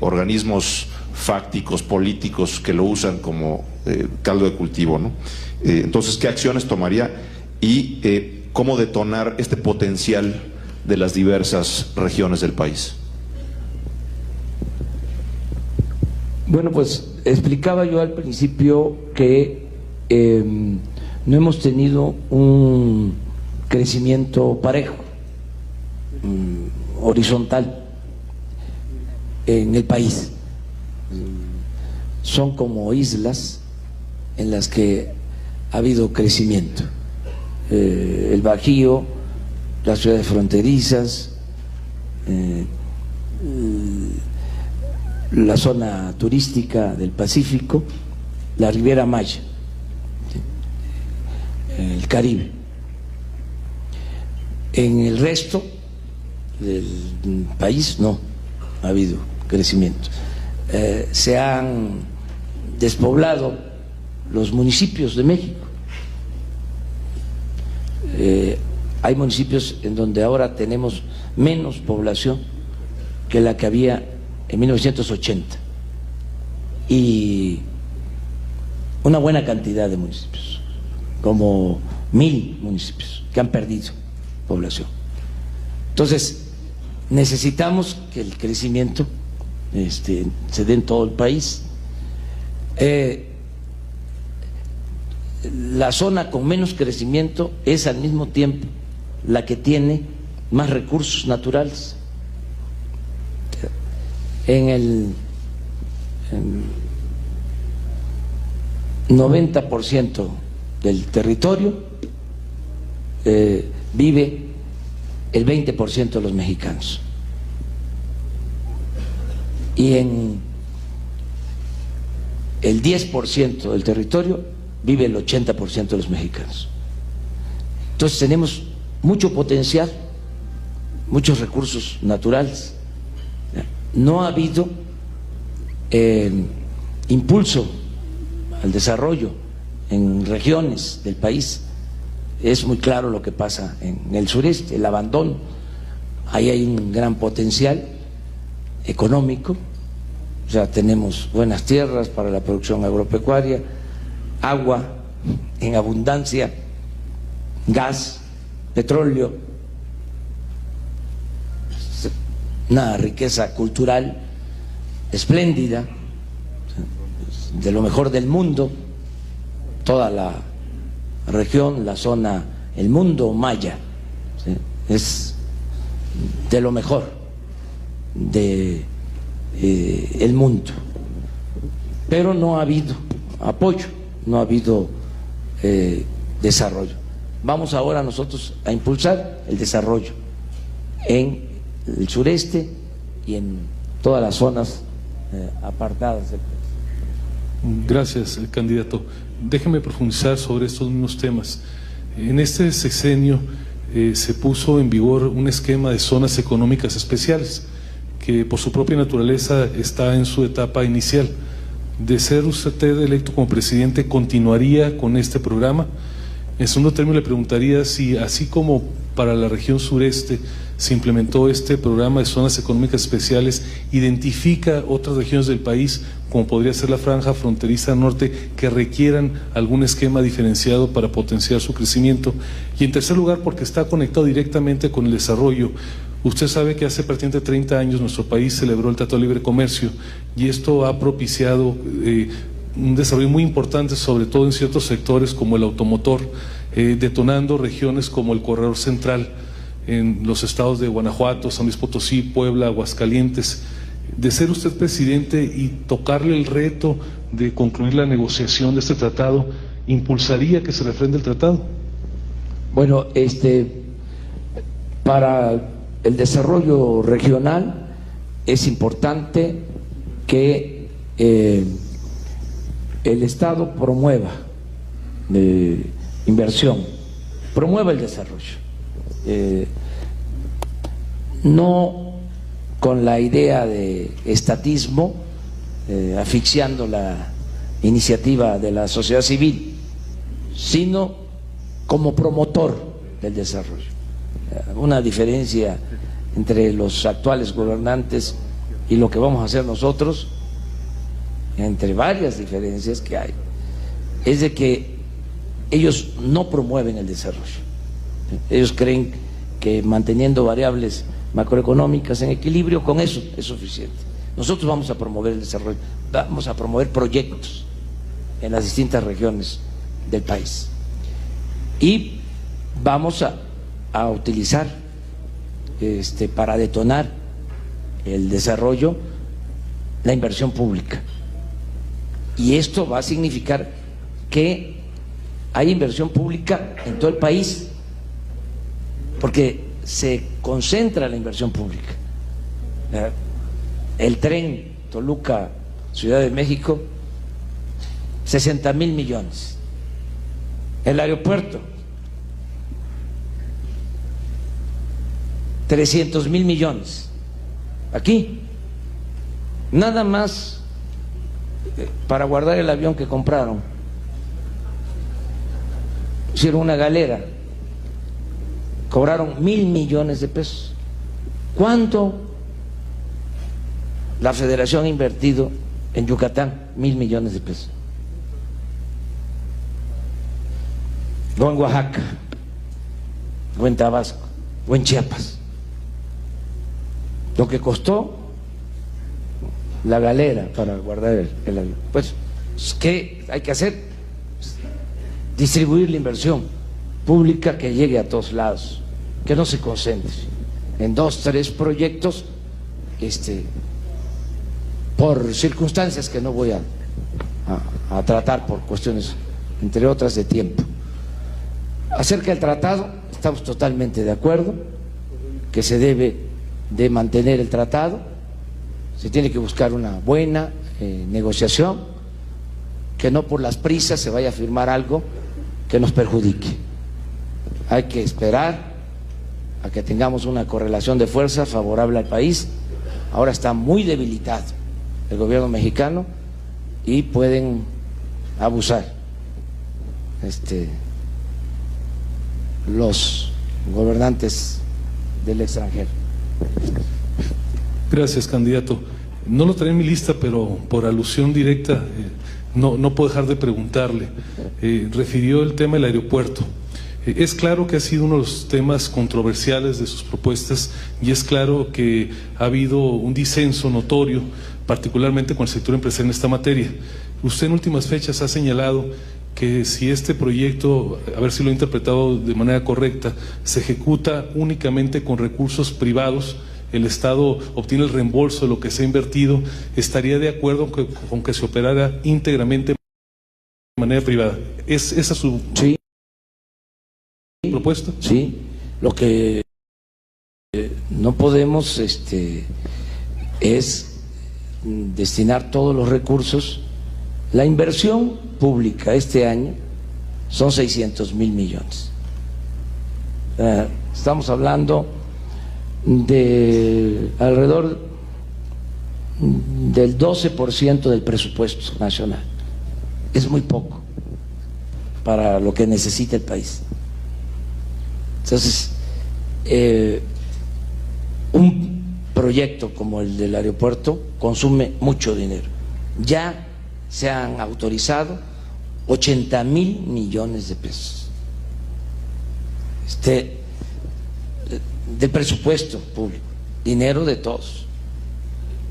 organismos fácticos, políticos, que lo usan como caldo de cultivo, ¿no? Entonces, ¿qué acciones tomaría y cómo detonar este potencial de las diversas regiones del país? Bueno, pues explicaba yo al principio que no hemos tenido un crecimiento parejo, horizontal en el país. Son como islas en las que ha habido crecimiento. El Bajío, las ciudades fronterizas, la zona turística del Pacífico, la Riviera Maya, el Caribe. En el resto del país no ha habido crecimiento. Se han despoblado los municipios de México. Hay municipios en donde ahora tenemos menos población que la que había en 1980 y una buena cantidad de municipios, como 1000 municipios que han perdido población. Entonces, necesitamos que el crecimiento se dé en todo el país. La zona con menos crecimiento es al mismo tiempo la que tiene más recursos naturales. En el 90% del territorio vive el 20% de los mexicanos. Y en el 10% del territorio vive el 80% de los mexicanos. Entonces tenemos mucho potencial, muchos recursos naturales. No ha habido impulso al desarrollo en regiones del país. Es muy claro lo que pasa en el sureste, el abandono. Ahí hay un gran potencial económico, o sea, tenemos buenas tierras para la producción agropecuaria, agua en abundancia, gas, petróleo, una riqueza cultural espléndida, de lo mejor del mundo, toda la región, la zona, el mundo maya, ¿sí? Es de lo mejor de el mundo, pero no ha habido apoyo, no ha habido desarrollo. Vamos ahora nosotros a impulsar el desarrollo en el sureste y en todas las zonas apartadas del país. Gracias, candidato. Déjeme profundizar sobre estos mismos temas. En este sexenio se puso en vigor un esquema de zonas económicas especiales que por su propia naturaleza está en su etapa inicial. De ser usted electo como presidente, ¿continuaría con este programa? En segundo término, le preguntaría si, así como para la región sureste se implementó este programa de zonas económicas especiales, identifica otras regiones del país, como podría ser la franja fronteriza norte, que requieran algún esquema diferenciado para potenciar su crecimiento. Y en tercer lugar, porque está conectado directamente con el desarrollo. Usted sabe que hace prácticamente 30 años nuestro país celebró el Tratado de Libre Comercio y esto ha propiciado un desarrollo muy importante, sobre todo en ciertos sectores como el automotor, detonando regiones como el Corredor Central en los estados de Guanajuato, San Luis Potosí, Puebla, Aguascalientes. De ser usted presidente y tocarle el reto de concluir la negociación de este tratado, ¿impulsaría que se refrende el tratado? Bueno, para el desarrollo regional es importante que el Estado promueva inversión, promueva el desarrollo, no con la idea de estatismo, asfixiando la iniciativa de la sociedad civil, sino como promotor del desarrollo. Una diferencia entre los actuales gobernantes y lo que vamos a hacer nosotros, entre varias diferencias que hay, es de que ellos no promueven el desarrollo. Ellos creen que manteniendo variables macroeconómicas en equilibrio, con eso es suficiente. Nosotros vamos a promover el desarrollo, vamos a promover proyectos en las distintas regiones del país y vamos a utilizar para detonar el desarrollo la inversión pública, y esto va a significar que hay inversión pública en todo el país, porque se concentra la inversión pública. El tren Toluca, Ciudad de México, 60,000 millones. El aeropuerto, 300,000 millones. Aquí, nada más para guardar el avión que compraron, hicieron una galera, cobraron 1,000 millones de pesos. ¿Cuánto la Federación ha invertido en Yucatán? 1,000 millones de pesos. O en Oaxaca, o en Tabasco, o en Chiapas. Lo que costó la galera para guardar el avión. Pues, ¿qué hay que hacer? Distribuir la inversión pública que llegue a todos lados, que no se concentre en 2, 3 proyectos por circunstancias que no voy a tratar por cuestiones, entre otras, de tiempo. Acerca del tratado, estamos totalmente de acuerdo que se debe de mantener el tratado, se tiene que buscar una buena negociación, que no por las prisas se vaya a firmar algo que nos perjudique. Hay que esperar a que tengamos una correlación de fuerzas favorable al país. Ahora está muy debilitado el gobierno mexicano y pueden abusar los gobernantes del extranjero. Gracias, candidato. No lo traía en mi lista, pero por alusión directa no puedo dejar de preguntarle. Refirió el tema del aeropuerto. Es claro que ha sido uno de los temas controversiales de sus propuestas y es claro que ha habido un disenso notorio, particularmente con el sector empresarial en esta materia. Usted en últimas fechas ha señalado que si este proyecto, a ver si lo he interpretado de manera correcta, se ejecuta únicamente con recursos privados, el Estado obtiene el reembolso de lo que se ha invertido, estaría de acuerdo con que se operara íntegramente de manera privada. ¿Es esa su propuesta? Sí, lo que no podemos es destinar todos los recursos. La inversión pública este año son 600,000 millones. Estamos hablando de alrededor del 12% del presupuesto nacional. Es muy poco para lo que necesita el país. Entonces, un proyecto como el del aeropuerto consume mucho dinero. Ya se han autorizado 80,000 millones de pesos de presupuesto público, dinero de todos.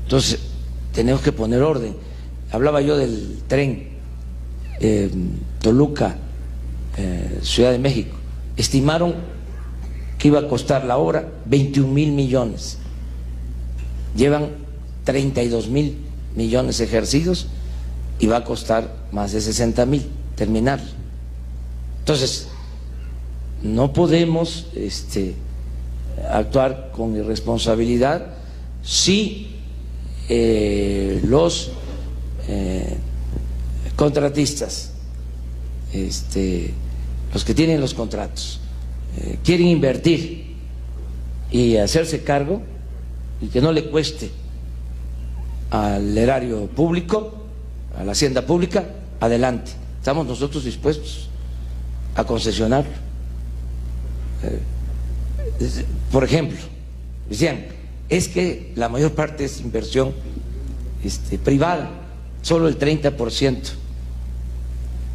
Entonces, tenemos que poner orden. Hablaba yo del tren Toluca, Ciudad de México. Estimaron que iba a costar la obra 21,000 millones. Llevan 32,000 millones ejercidos y va a costar más de 60,000 terminarlo. Entonces, no podemos actuar con irresponsabilidad si los contratistas, los que tienen los contratos, quieren invertir y hacerse cargo y que no le cueste al erario público, a la hacienda pública, adelante. Estamos nosotros dispuestos a concesionarlo. Por ejemplo, decían, es que la mayor parte es inversión privada, solo el 30%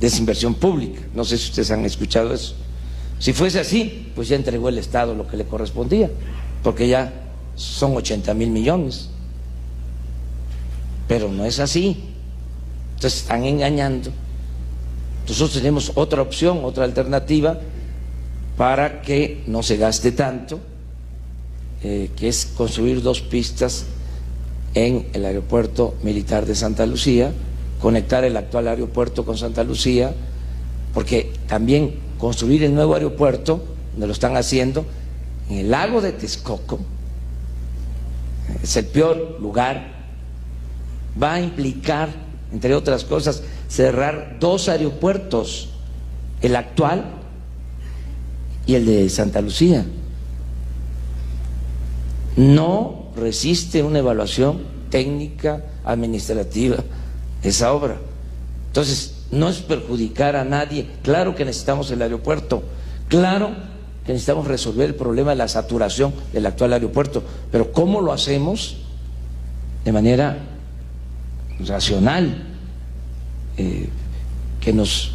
es inversión pública. No sé si ustedes han escuchado eso. Si fuese así, pues ya entregó el Estado lo que le correspondía, porque ya son 80,000 millones. Pero no es así. Entonces están engañando. Nosotros tenemos otra opción, otra alternativa para que no se gaste tanto, que es construir 2 pistas en el aeropuerto militar de Santa Lucía, conectar el actual aeropuerto con Santa Lucía, porque también construir el nuevo aeropuerto, donde lo están haciendo, en el lago de Texcoco, es el peor lugar, va a implicar, entre otras cosas, cerrar 2 aeropuertos, el actual y el de Santa Lucía. No resiste una evaluación técnica, administrativa, esa obra. Entonces, no es perjudicar a nadie. Claro que necesitamos el aeropuerto, claro que necesitamos resolver el problema de la saturación del actual aeropuerto, pero ¿cómo lo hacemos? De manera racional, que nos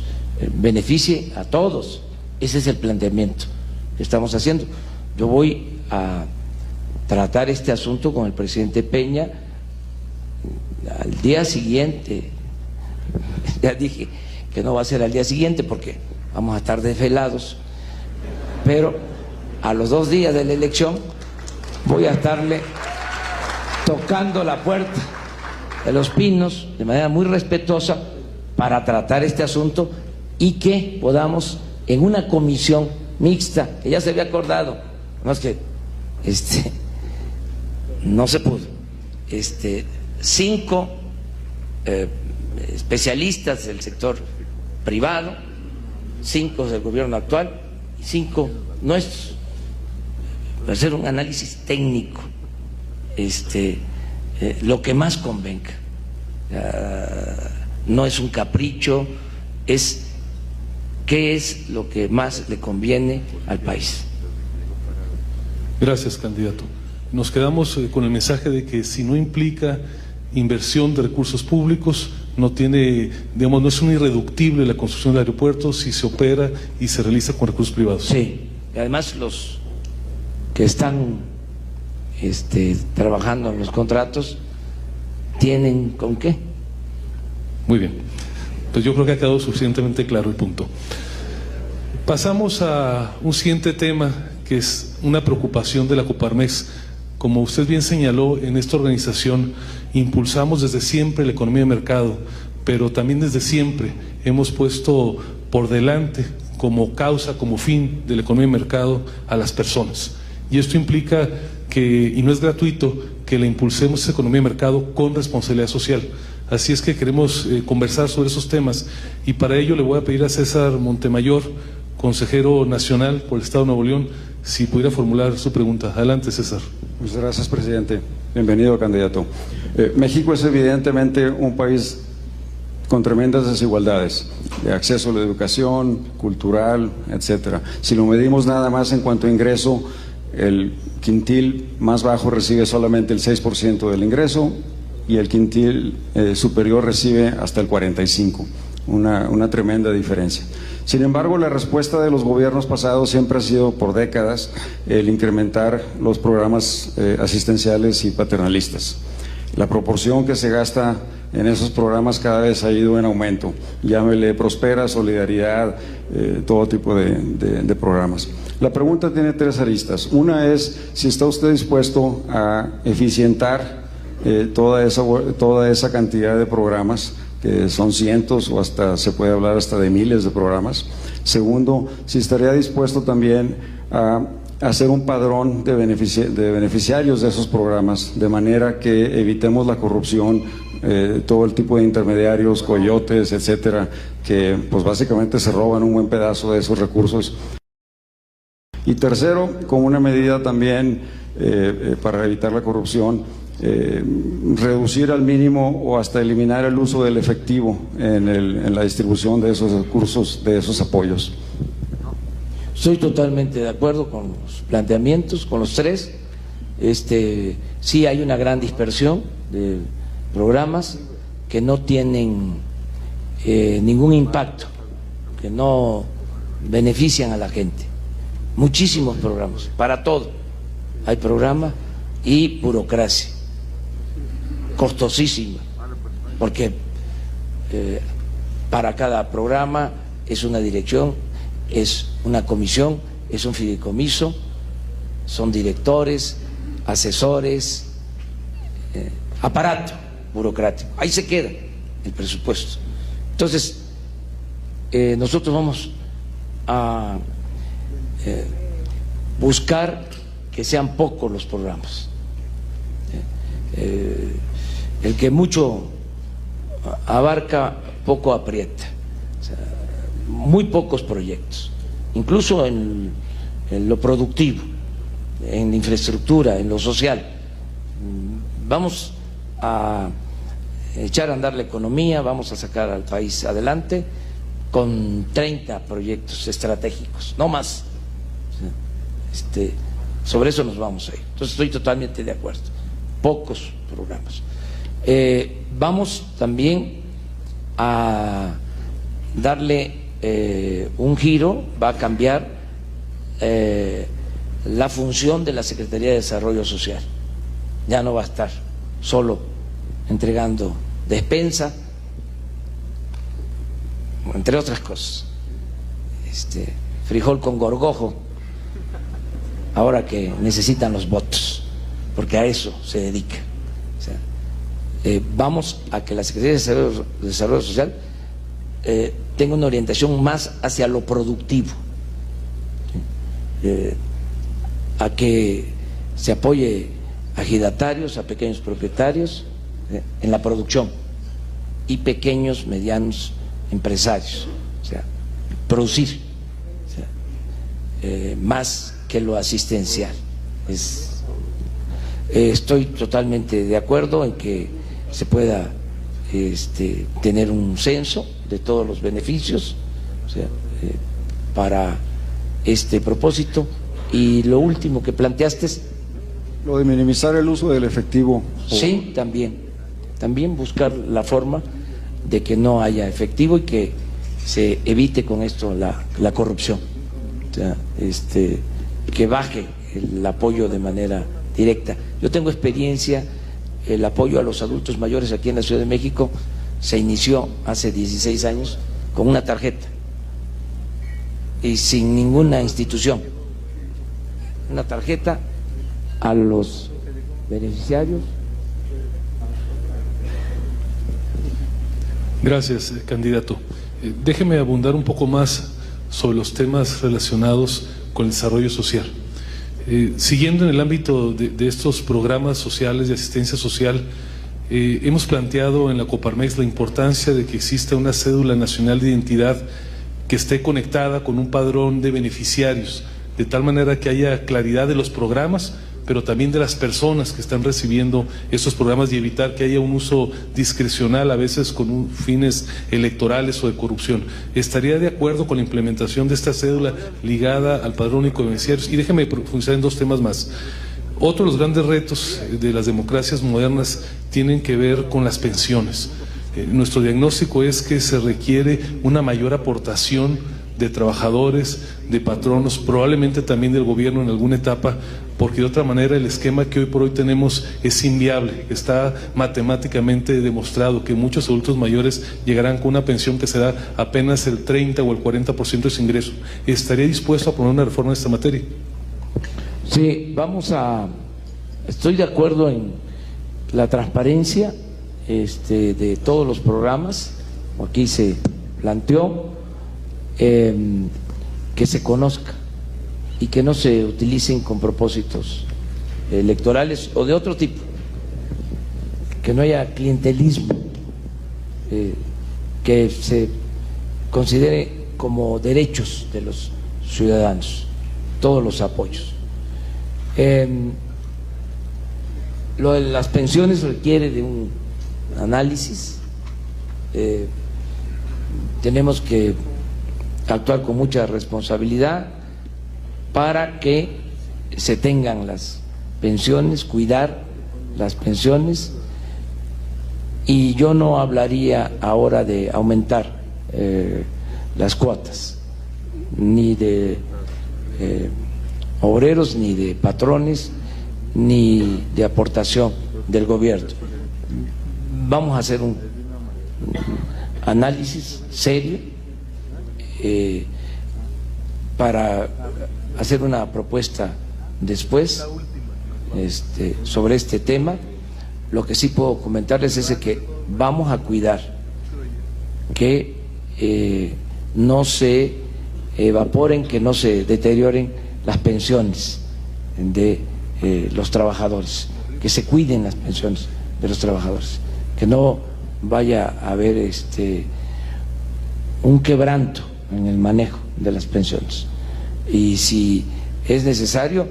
beneficie a todos. Ese es el planteamiento que estamos haciendo. Yo voy a tratar este asunto con el presidente Peña al día siguiente. Ya dije que no va a ser al día siguiente porque vamos a estar desvelados, pero a los 2 días de la elección voy a estarle tocando la puerta de Los Pinos de manera muy respetuosa para tratar este asunto y que podamos en una comisión mixta, que ya se había acordado, más que no se pudo, 5 especialistas del sector privado, 5 del gobierno actual y 5 nuestros, para hacer un análisis técnico, lo que más convenga. No es un capricho, es qué es lo que más le conviene al país. Gracias, candidato. Nos quedamos con el mensaje de que si no implica inversión de recursos públicos, no tiene, digamos, no es un irreductible la construcción del aeropuerto si se opera y se realiza con recursos privados. Sí, y además los que están trabajando en los contratos tienen con qué. Muy bien, pues yo creo que ha quedado suficientemente claro el punto. Pasamos a un siguiente tema que es una preocupación de la Coparmex. Como usted bien señaló, en esta organización impulsamos desde siempre la economía de mercado, pero también desde siempre hemos puesto por delante como causa, como fin de la economía de mercado a las personas. Y esto implica que, y no es gratuito, que la impulsemos esa economía de mercado con responsabilidad social. Así es que queremos conversar sobre esos temas y para ello le voy a pedir a César Montemayor, consejero nacional por el Estado de Nuevo León, si pudiera formular su pregunta. Adelante, César. Muchas gracias, presidente. Bienvenido, candidato. México es evidentemente un país con tremendas desigualdades de acceso a la educación, cultural, etcétera. Si lo medimos nada más en cuanto a ingreso, el quintil más bajo recibe solamente el 6% del ingreso y el quintil superior recibe hasta el 45%. Una tremenda diferencia. Sin embargo, la respuesta de los gobiernos pasados siempre ha sido por décadas el incrementar los programas asistenciales y paternalistas. La proporción que se gasta en esos programas cada vez ha ido en aumento. Llámele Prospera, Solidaridad, todo tipo de programas. La pregunta tiene tres aristas. Una es si está usted dispuesto a eficientar toda esa cantidad de programas, que son cientos o hasta se puede hablar hasta de miles de programas. Segundo, si estaría dispuesto también a hacer un padrón de beneficiarios de esos programas, de manera que evitemos la corrupción, todo el tipo de intermediarios, coyotes, etcétera, que pues básicamente se roban un buen pedazo de esos recursos. Y tercero, como una medida también para evitar la corrupción, reducir al mínimo o hasta eliminar el uso del efectivo en la distribución de esos recursos, de esos apoyos. Estoy totalmente de acuerdo con los planteamientos, con los tres. Sí hay una gran dispersión de programas que no tienen ningún impacto, que no benefician a la gente. Muchísimos programas, para todo. Hay programas y burocracia costosísima, porque para cada programa es una dirección, es una comisión, es un fideicomiso, son directores, asesores, aparato burocrático. Ahí se queda el presupuesto. Entonces, nosotros vamos a buscar que sean pocos los programas. El que mucho abarca, poco aprieta. O sea, muy pocos proyectos, incluso en lo productivo, en la infraestructura, en lo social. Vamos a echar a andar la economía, vamos a sacar al país adelante con 30 proyectos estratégicos, no más. Sobre eso nos vamos a ir. Entonces estoy totalmente de acuerdo. Pocos programas. Vamos también a darle un giro, va a cambiar la función de la Secretaría de Desarrollo Social. Ya no va a estar solo entregando despensa, entre otras cosas, frijol con gorgojo, ahora que necesitan los votos, porque a eso se dedica. O sea, vamos a que la Secretaría de Desarrollo Social tenga una orientación más hacia lo productivo, a que se apoye a ejidatarios, a pequeños propietarios en la producción y pequeños, medianos empresarios, o sea, producir, o sea, más que lo asistencial. Estoy totalmente de acuerdo en que se pueda tener un censo de todos los beneficios, o sea, para este propósito. Y lo último que planteaste es lo de minimizar el uso del efectivo. Sí, también buscar la forma de que no haya efectivo y que se evite con esto la corrupción, o sea, que baje el apoyo de manera directa. Yo tengo experiencia, el apoyo a los adultos mayores aquí en la Ciudad de México se inició hace 16 años con una tarjeta y sin ninguna institución, una tarjeta a los beneficiarios. Gracias, candidato. Déjeme abundar un poco más sobre los temas relacionados con el desarrollo social. Siguiendo en el ámbito de estos programas sociales de asistencia social, hemos planteado en la Coparmex la importancia de que exista una cédula nacional de identidad que esté conectada con un padrón de beneficiarios, de tal manera que haya claridad de los programas, pero también de las personas que están recibiendo estos programas y evitar que haya un uso discrecional, a veces con fines electorales o de corrupción. ¿Estaría de acuerdo con la implementación de esta cédula ligada al padrón único de beneficiarios? Y déjeme profundizar en dos temas más. Otro de los grandes retos de las democracias modernas tienen que ver con las pensiones. Nuestro diagnóstico es que se requiere una mayor aportación de trabajadores, de patronos, probablemente también del gobierno en alguna etapa, porque de otra manera el esquema que hoy por hoy tenemos es inviable. Está matemáticamente demostrado que muchos adultos mayores llegarán con una pensión que será apenas el 30 o el 40% de su ingreso. ¿Estaría dispuesto a poner una reforma en esta materia? Sí, estoy de acuerdo en la transparencia de todos los programas, como aquí se planteó, que se conozca y que no se utilicen con propósitos electorales o de otro tipo, que no haya clientelismo, que se considere como derechos de los ciudadanos todos los apoyos. Lo de las pensiones requiere de un análisis, tenemos que actuar con mucha responsabilidad para que se tengan las pensiones, cuidar las pensiones, y yo no hablaría ahora de aumentar las cuotas, ni de obreros, ni de patrones, ni de aportación del gobierno. Vamos a hacer un análisis serio para hacer una propuesta después sobre este tema. Lo que sí puedo comentarles es que vamos a cuidar que no se evaporen, que no se deterioren las pensiones de los trabajadores, que se cuiden las pensiones de los trabajadores, que no vaya a haber un quebranto en el manejo de las pensiones. Y si es necesario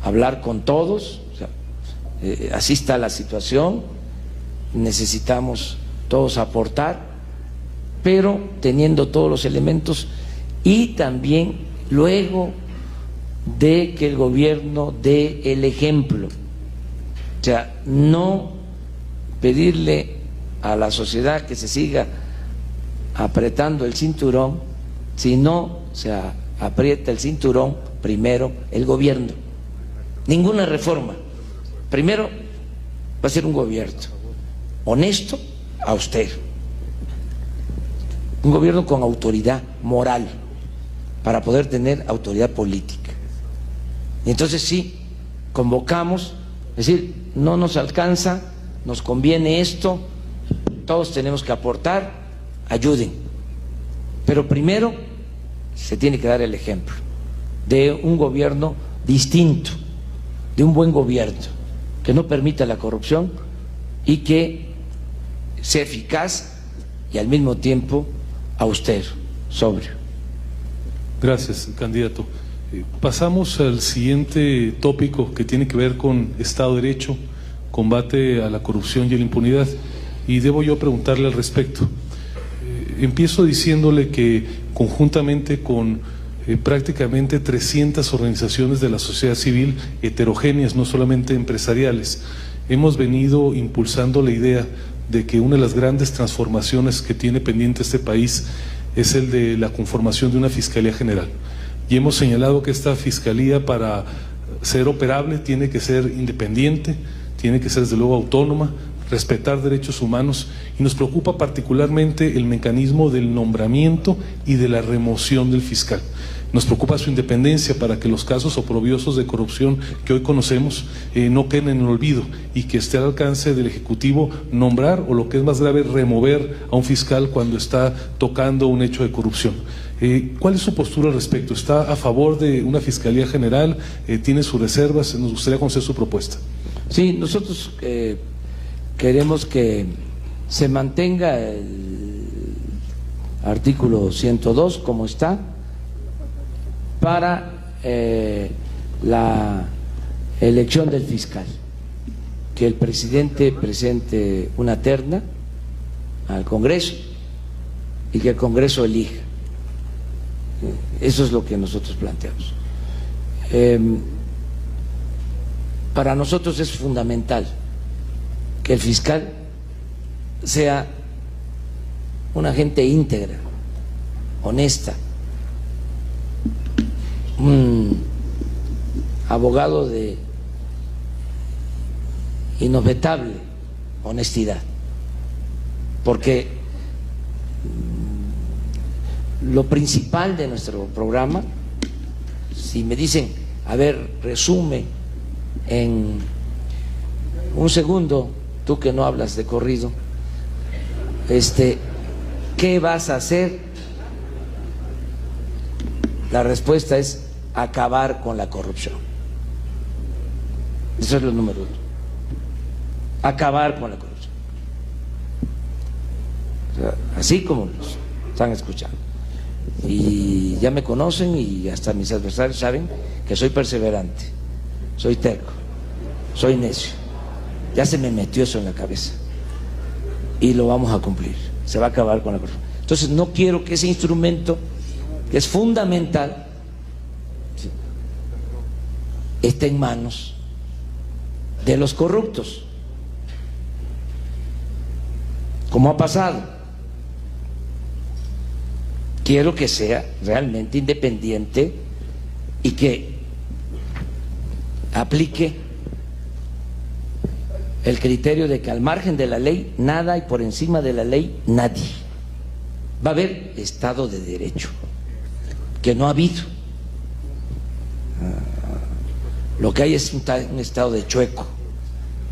hablar con todos, o sea, así está la situación, necesitamos todos aportar, pero teniendo todos los elementos y también luego de que el gobierno dé el ejemplo, o sea, no pedirle a la sociedad que se siga apretando el cinturón, sino se aprieta el cinturón primero el gobierno. Ninguna reforma, primero va a ser un gobierno honesto, austero, un gobierno con autoridad moral para poder tener autoridad política. Y entonces sí, convocamos, es decir, no nos alcanza, nos conviene esto, todos tenemos que aportar, ayuden, pero primero se tiene que dar el ejemplo de un gobierno distinto, de un buen gobierno que no permita la corrupción y que sea eficaz y al mismo tiempo austero, sobrio. Gracias, candidato. Pasamos al siguiente tópico que tiene que ver con Estado de Derecho, combate a la corrupción y a la impunidad, y debo yo preguntarle al respecto. Empiezo diciéndole que conjuntamente con prácticamente 300 organizaciones de la sociedad civil heterogéneas, no solamente empresariales, hemos venido impulsando la idea de que una de las grandes transformaciones que tiene pendiente este país es el de la conformación de una Fiscalía General. Y hemos señalado que esta Fiscalía, para ser operable, tiene que ser independiente, tiene que ser desde luego autónoma, respetar derechos humanos, y nos preocupa particularmente el mecanismo del nombramiento y de la remoción del fiscal. Nos preocupa su independencia para que los casos oprobiosos de corrupción que hoy conocemos no queden en el olvido, y que esté al alcance del Ejecutivo nombrar, o lo que es más grave, remover a un fiscal cuando está tocando un hecho de corrupción. ¿Cuál es su postura al respecto? ¿Está a favor de una Fiscalía General? ¿Tiene sus reservas? Nos gustaría conocer su propuesta. Sí, nosotros queremos que se mantenga el artículo 102 como está para la elección del fiscal, que el presidente presente una terna al Congreso y que el Congreso elija. Eso es lo que nosotros planteamos. Para nosotros es fundamental que el fiscal sea una gente íntegra, honesta, un abogado de inobjetable honestidad, porque lo principal de nuestro programa, si me dicen, a ver, resume en un segundo, tú que no hablas de corrido, ¿qué vas a hacer? La respuesta es acabar con la corrupción. Eso es lo número uno. Acabar con la corrupción. O sea, así como los están escuchando. Y ya me conocen, y hasta mis adversarios saben que soy perseverante, soy terco, soy necio. Ya se me metió eso en la cabeza y lo vamos a cumplir. Se va a acabar con la corrupción. Entonces no quiero que ese instrumento, que es fundamental, esté en manos de los corruptos, como ha pasado. Quiero que sea realmente independiente y que aplique el criterio de que al margen de la ley nada y por encima de la ley nadie. Va a haber Estado de Derecho, que no ha habido. Lo que hay es un estado de chueco,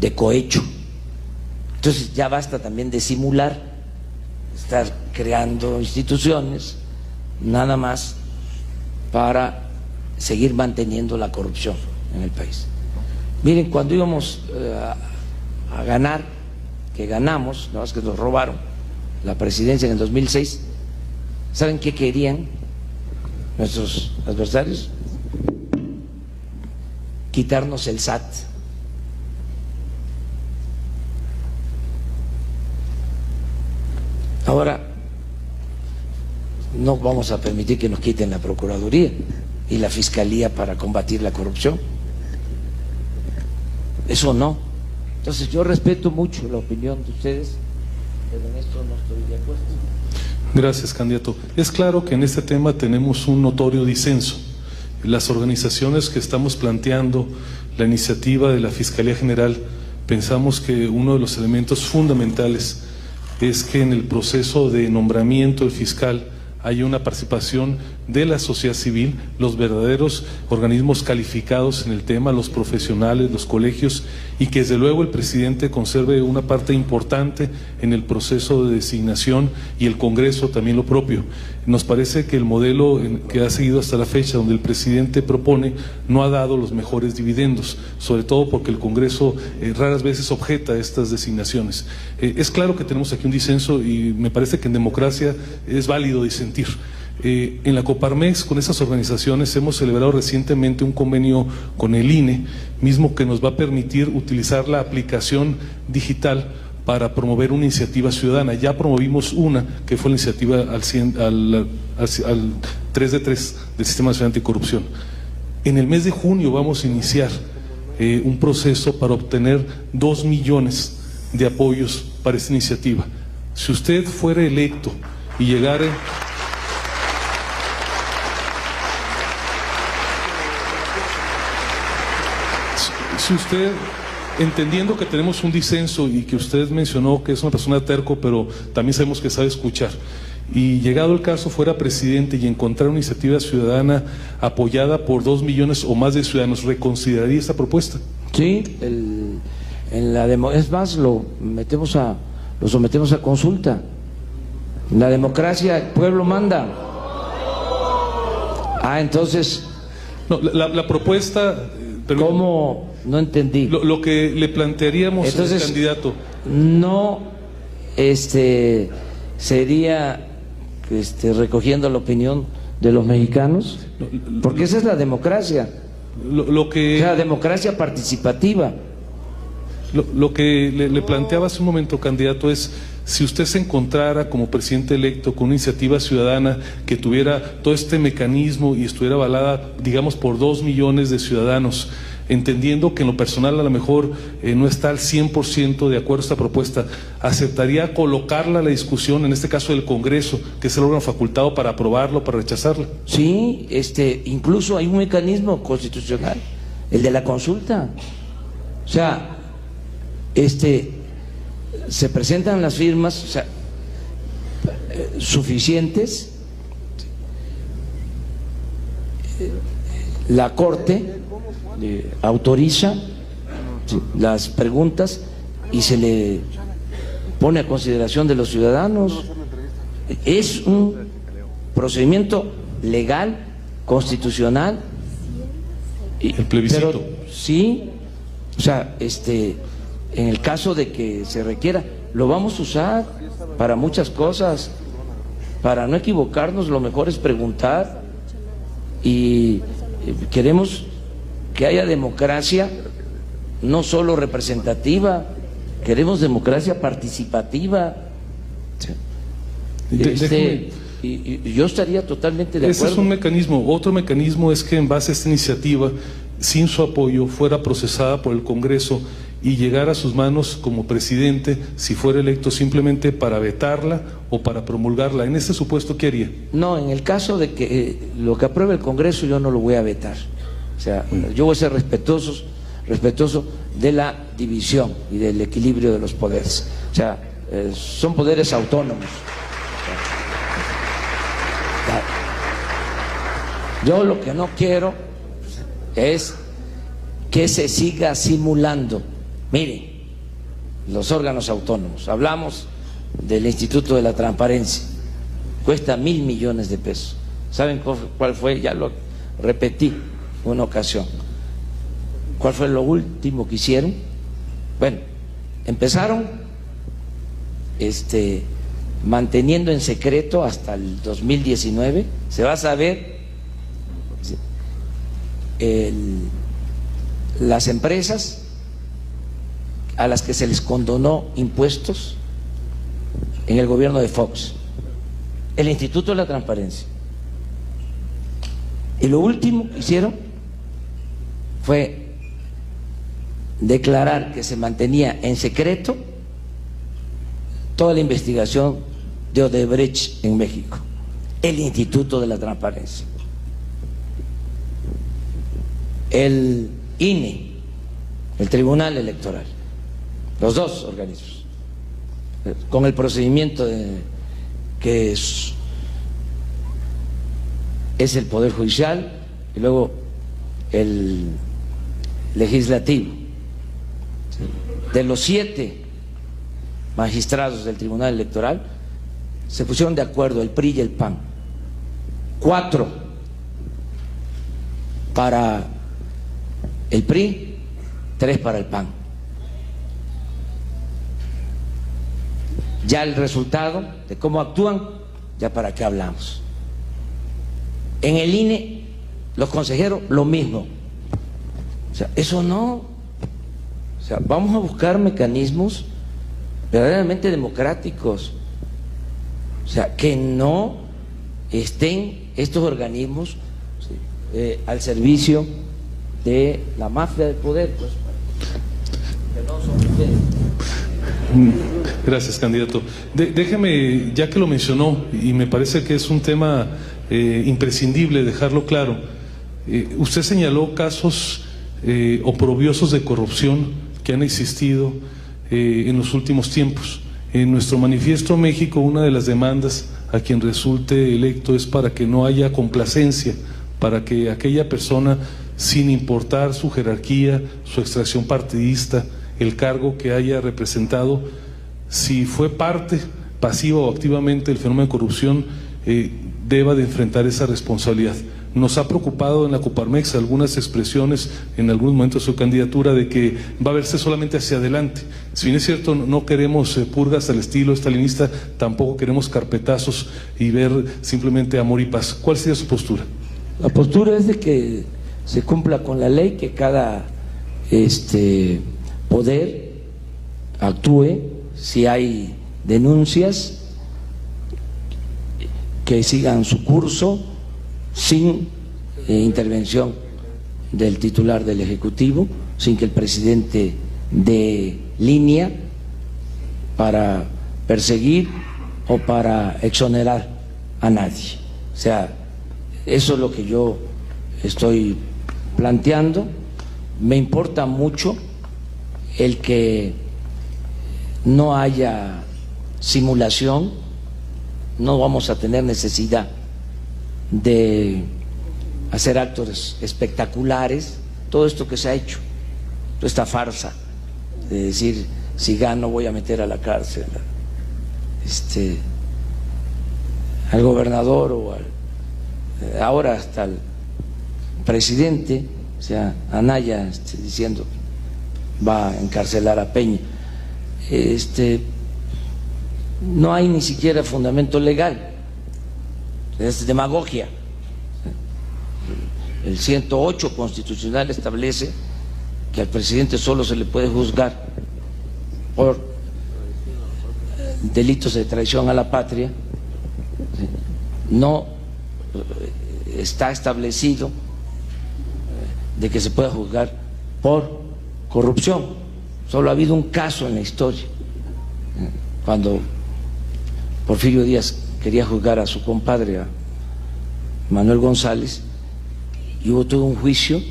de cohecho. Entonces ya basta también de simular, estar creando instituciones nada más para seguir manteniendo la corrupción en el país. Miren, cuando íbamos a ganar, que ganamos, nada más que nos robaron la presidencia en el 2006, ¿saben qué querían nuestros adversarios? Quitarnos el SAT. Ahora no vamos a permitir que nos quiten la Procuraduría y la Fiscalía para combatir la corrupción. Eso no. Entonces yo respeto mucho la opinión de ustedes, pero en esto no estoy de acuerdo. Gracias, candidato. Es claro que en este tema tenemos un notorio disenso. Las organizaciones que estamos planteando la iniciativa de la Fiscalía General, pensamos que uno de los elementos fundamentales es que en el proceso de nombramiento del fiscal haya una participación de la sociedad civil, los verdaderos organismos calificados en el tema, los profesionales, los colegios, y que desde luego el presidente conserve una parte importante en el proceso de designación, y el Congreso también lo propio. Nos parece que el modelo que ha seguido hasta la fecha, donde el presidente propone, no ha dado los mejores dividendos, sobre todo porque el Congreso raras veces objeta estas designaciones. Es claro que tenemos aquí un disenso, y me parece que en democracia es válido disentir. En la Coparmex, con esas organizaciones, hemos celebrado recientemente un convenio con el INE, mismo que nos va a permitir utilizar la aplicación digital para promover una iniciativa ciudadana. Ya promovimos una, que fue la iniciativa al 3 de 3 del Sistema Nacional Anticorrupción. En el mes de junio vamos a iniciar un proceso para obtener 2 millones de apoyos para esta iniciativa. Si usted fuera electo y llegara... Si usted, entendiendo que tenemos un disenso y que usted mencionó que es una persona terco, pero también sabemos que sabe escuchar, y llegado el caso fuera presidente y encontrar una iniciativa ciudadana apoyada por 2 millones o más de ciudadanos, ¿reconsideraría esta propuesta? Sí, es más, lo sometemos a consulta. En la democracia el pueblo manda. Entonces... No, la propuesta... ¿Cómo? No entendí. Lo que le plantearíamos entonces, al candidato. No sería recogiendo la opinión de los mexicanos, porque esa es la democracia. O sea, democracia participativa. Lo que le planteaba hace un momento, candidato, es si usted se encontrara como presidente electo con una iniciativa ciudadana que tuviera todo este mecanismo y estuviera avalada, digamos, por 2 millones de ciudadanos, entendiendo que en lo personal a lo mejor no está al 100% de acuerdo a esta propuesta, ¿aceptaría colocarla a la discusión, en este caso del Congreso, que es el órgano facultado para aprobarlo, para rechazarla? Sí, incluso hay un mecanismo constitucional, el de la consulta. O sea, se presentan las firmas, o sea, suficientes, la Corte autoriza las preguntas y se le pone a consideración de los ciudadanos. Es un procedimiento legal, constitucional. El plebiscito. Pero sí, o sea, en el caso de que se requiera, lo vamos a usar para muchas cosas. Para no equivocarnos, lo mejor es preguntar, y queremos que haya democracia no solo representativa, queremos democracia participativa. Y yo estaría totalmente de acuerdo. Ese es un mecanismo. Otro mecanismo es que en base a esta iniciativa, sin su apoyo, fuera procesada por el Congreso y llegara a sus manos como presidente, si fuera electo, simplemente para vetarla o para promulgarla. En ese supuesto, ¿qué haría? No, en el caso de que lo que apruebe el Congreso, yo no lo voy a vetar. O sea, yo voy a ser respetuoso de la división y del equilibrio de los poderes. O sea, son poderes autónomos. Yo lo que no quiero es que se siga simulando. Miren, los órganos autónomos, hablamos del Instituto de la Transparencia, cuesta 1.000 millones de pesos. ¿Saben cuál fue? Ya lo repetí una ocasión. ¿Cuál fue lo último que hicieron? Bueno, empezaron manteniendo en secreto hasta el 2019, se va a saber las empresas a las que se les condonó impuestos en el gobierno de Fox, el Instituto de la Transparencia. Y lo último que hicieron fue declarar que se mantenía en secreto toda la investigación de Odebrecht en México, el Instituto de la Transparencia. El INE, el Tribunal Electoral, los dos organismos, con el procedimiento que es el Poder Judicial y luego el Legislativo. De los 7 magistrados del Tribunal Electoral, se pusieron de acuerdo el PRI y el PAN, 4 para el PRI, 3 para el PAN. Ya el resultado de cómo actúan, ya para qué hablamos. En el INE, los consejeros, lo mismo. O sea, eso no. O sea, vamos a buscar mecanismos verdaderamente democráticos. O sea, que no estén estos organismos al servicio de la mafia del poder, pues, que no son ustedes. Gracias, candidato. Déjeme, ya que lo mencionó, y me parece que es un tema imprescindible dejarlo claro, usted señaló casos oprobiosos de corrupción que han existido en los últimos tiempos. En nuestro manifiesto México, una de las demandas a quien resulte electo es para que no haya complacencia, para que aquella persona, sin importar su jerarquía, su extracción partidista, el cargo que haya representado, si fue parte pasiva o activamente del fenómeno de corrupción, deba de enfrentar esa responsabilidad. Nos ha preocupado en la Coparmex algunas expresiones en algunos momentos de su candidatura de que va a verse solamente hacia adelante. Si bien es cierto, no queremos purgas al estilo estalinista, tampoco queremos carpetazos y ver simplemente amor y paz. ¿Cuál sería su postura? La postura es de que se cumpla con la ley, que cada poder actúe, si hay denuncias, que sigan su curso sin intervención del titular del Ejecutivo, sin que el presidente dé línea para perseguir o para exonerar a nadie. O sea, eso es lo que yo estoy planteando. Me importa mucho el que no haya simulación, no vamos a tener necesidad de hacer actos espectaculares, todo esto que se ha hecho, toda esta farsa de decir si gano voy a meter a la cárcel al gobernador o ahora hasta al presidente, o sea, Anaya diciendo va a encarcelar a Peña. No hay ni siquiera fundamento legal, es demagogia. El 108 constitucional establece que al presidente solo se le puede juzgar por delitos de traición a la patria. No está establecido de que se pueda juzgar por corrupción. Solo ha habido un caso en la historia, cuando Porfirio Díaz quería juzgar a su compadre, a Manuel González, y hubo todo un juicio,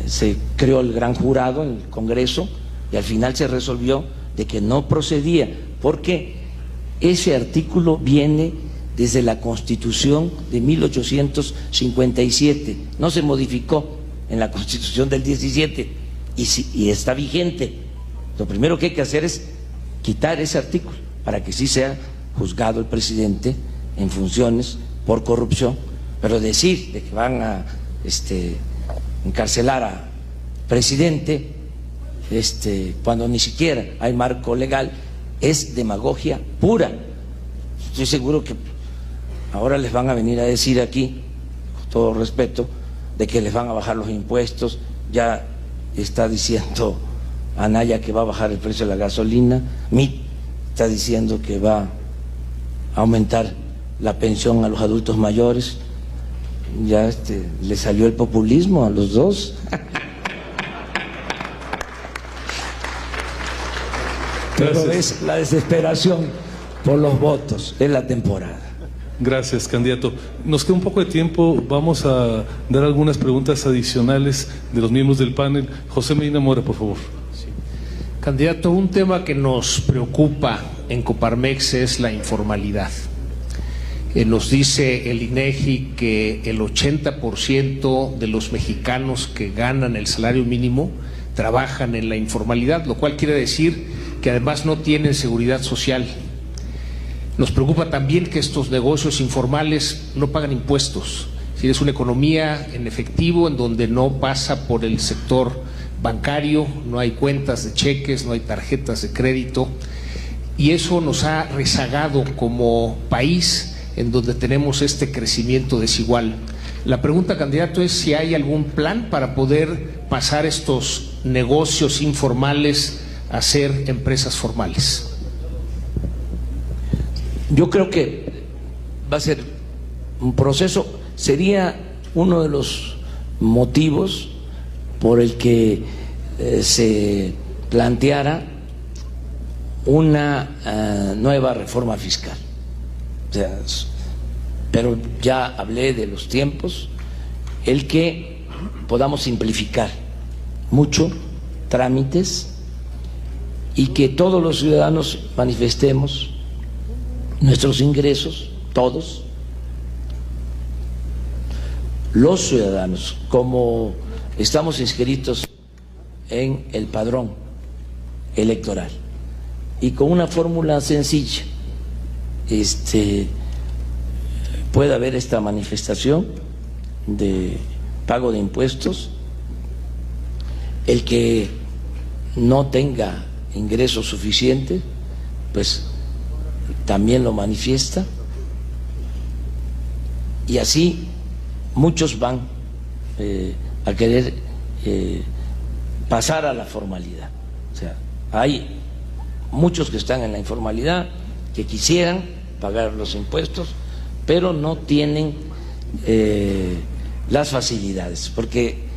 se creó el gran jurado en el Congreso y al final se resolvió de que no procedía, porque ese artículo viene desde la Constitución de 1857, no se modificó en la Constitución del 17 y está vigente. Lo primero que hay que hacer es quitar ese artículo para que sí sea juzgado el presidente en funciones por corrupción, pero decir de que van a encarcelar a presidente cuando ni siquiera hay marco legal es demagogia pura. Estoy seguro que ahora les van a venir a decir aquí, con todo respeto, de que les van a bajar los impuestos. Ya está diciendo Anaya que va a bajar el precio de la gasolina, MIT está diciendo que va a aumentar la pensión a los adultos mayores. Ya le salió el populismo a los dos. Pero es la desesperación por los votos, es la temporada. Gracias, candidato. Nos queda un poco de tiempo, vamos a dar algunas preguntas adicionales de los miembros del panel. José Medina Mora, por favor. Sí. Candidato, un tema que nos preocupa en Coparmex es la informalidad. Nos dice el INEGI que el 80% de los mexicanos que ganan el salario mínimo trabajan en la informalidad, lo cual quiere decir que además no tienen seguridad social. Nos preocupa también que estos negocios informales no pagan impuestos. Si es una economía en efectivo en donde no pasa por el sector bancario, no hay cuentas de cheques, no hay tarjetas de crédito, y eso nos ha rezagado como país en donde tenemos este crecimiento desigual. La pregunta, candidato, es si hay algún plan para poder pasar estos negocios informales a ser empresas formales. Yo creo que va a ser un proceso, sería uno de los motivos por el que se planteara una nueva reforma fiscal. O sea, pero ya hablé de los tiempos, el que podamos simplificar mucho trámites y que todos los ciudadanos manifestemos nuestros ingresos, todos los ciudadanos, como estamos inscritos en el padrón electoral y con una fórmula sencilla puede haber esta manifestación de pago de impuestos. El que no tenga ingresos suficientes, pues también lo manifiesta, y así muchos van a querer pasar a la formalidad. O sea, hay muchos que están en la informalidad, que quisieran pagar los impuestos, pero no tienen las facilidades, porque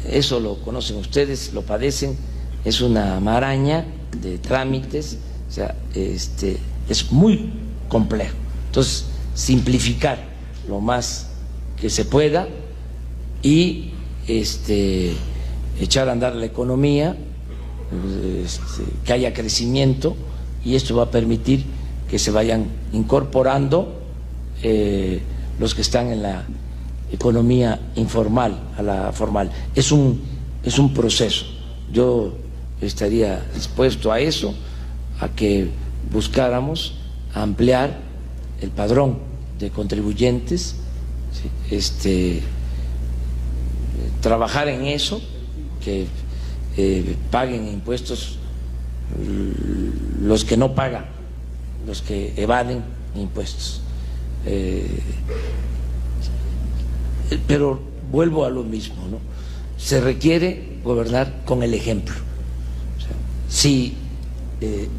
eso lo conocen ustedes, lo padecen, es una maraña de trámites, o sea, es muy complejo. Entonces, simplificar lo más que se pueda y echar a andar la economía, que haya crecimiento, y esto va a permitir que se vayan incorporando los que están en la economía informal a la formal. Es un proceso. Yo estaría dispuesto a eso, a que buscáramos ampliar el padrón de contribuyentes, ¿sí? Trabajar en eso, que paguen impuestos los que no pagan, los que evaden impuestos. Pero vuelvo a lo mismo, ¿no? Se requiere gobernar con el ejemplo. O sea, si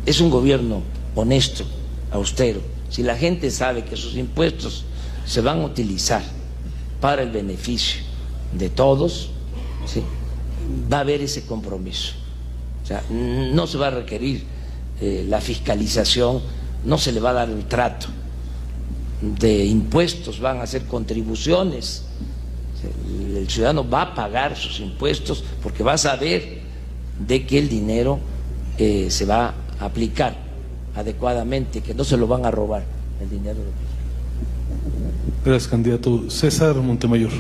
es un gobierno honesto, austero, si la gente sabe que sus impuestos se van a utilizar para el beneficio de todos, ¿sí?, va a haber ese compromiso. O sea, no se va a requerir la fiscalización, no se le va a dar el trato de impuestos, van a hacer contribuciones. El ciudadano va a pagar sus impuestos porque va a saber de que el dinero se va a aplicar adecuadamente, que no se lo van a robar el dinero. Gracias, candidato. César Montemayor.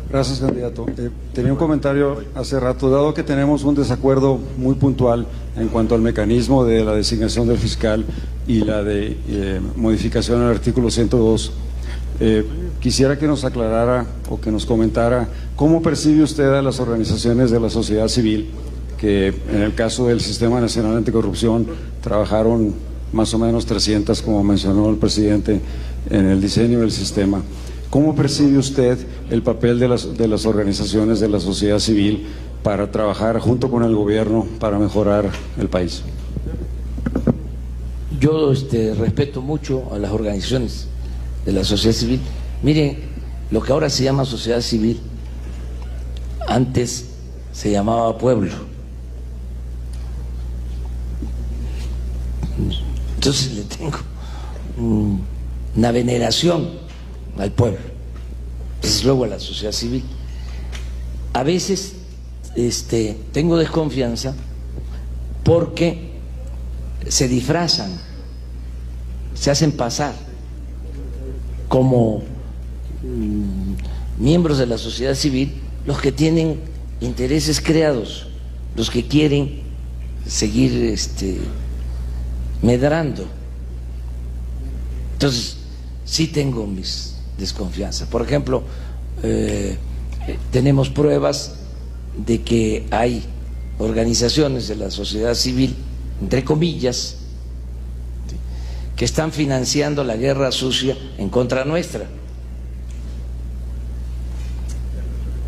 Gracias, candidato. Tenía un comentario hace rato. Dado que tenemos un desacuerdo muy puntual en cuanto al mecanismo de la designación del fiscal y la de modificación al artículo 102, quisiera que nos aclarara o que nos comentara cómo percibe usted a las organizaciones de la sociedad civil que en el caso del Sistema Nacional Anticorrupción trabajaron más o menos 300, como mencionó el presidente, en el diseño del sistema. ¿Cómo percibe usted el papel de las organizaciones de la sociedad civil para trabajar junto con el gobierno para mejorar el país? Yo respeto mucho a las organizaciones de la sociedad civil. Miren, lo que ahora se llama sociedad civil, antes se llamaba pueblo. Entonces le tengo una veneración al pueblo, es luego a la sociedad civil. A veces tengo desconfianza porque se disfrazan, se hacen pasar como miembros de la sociedad civil los que tienen intereses creados, los que quieren seguir medrando. Entonces sí tengo mis desconfianza. Por ejemplo, tenemos pruebas de que hay organizaciones de la sociedad civil, entre comillas, que están financiando la guerra sucia en contra nuestra.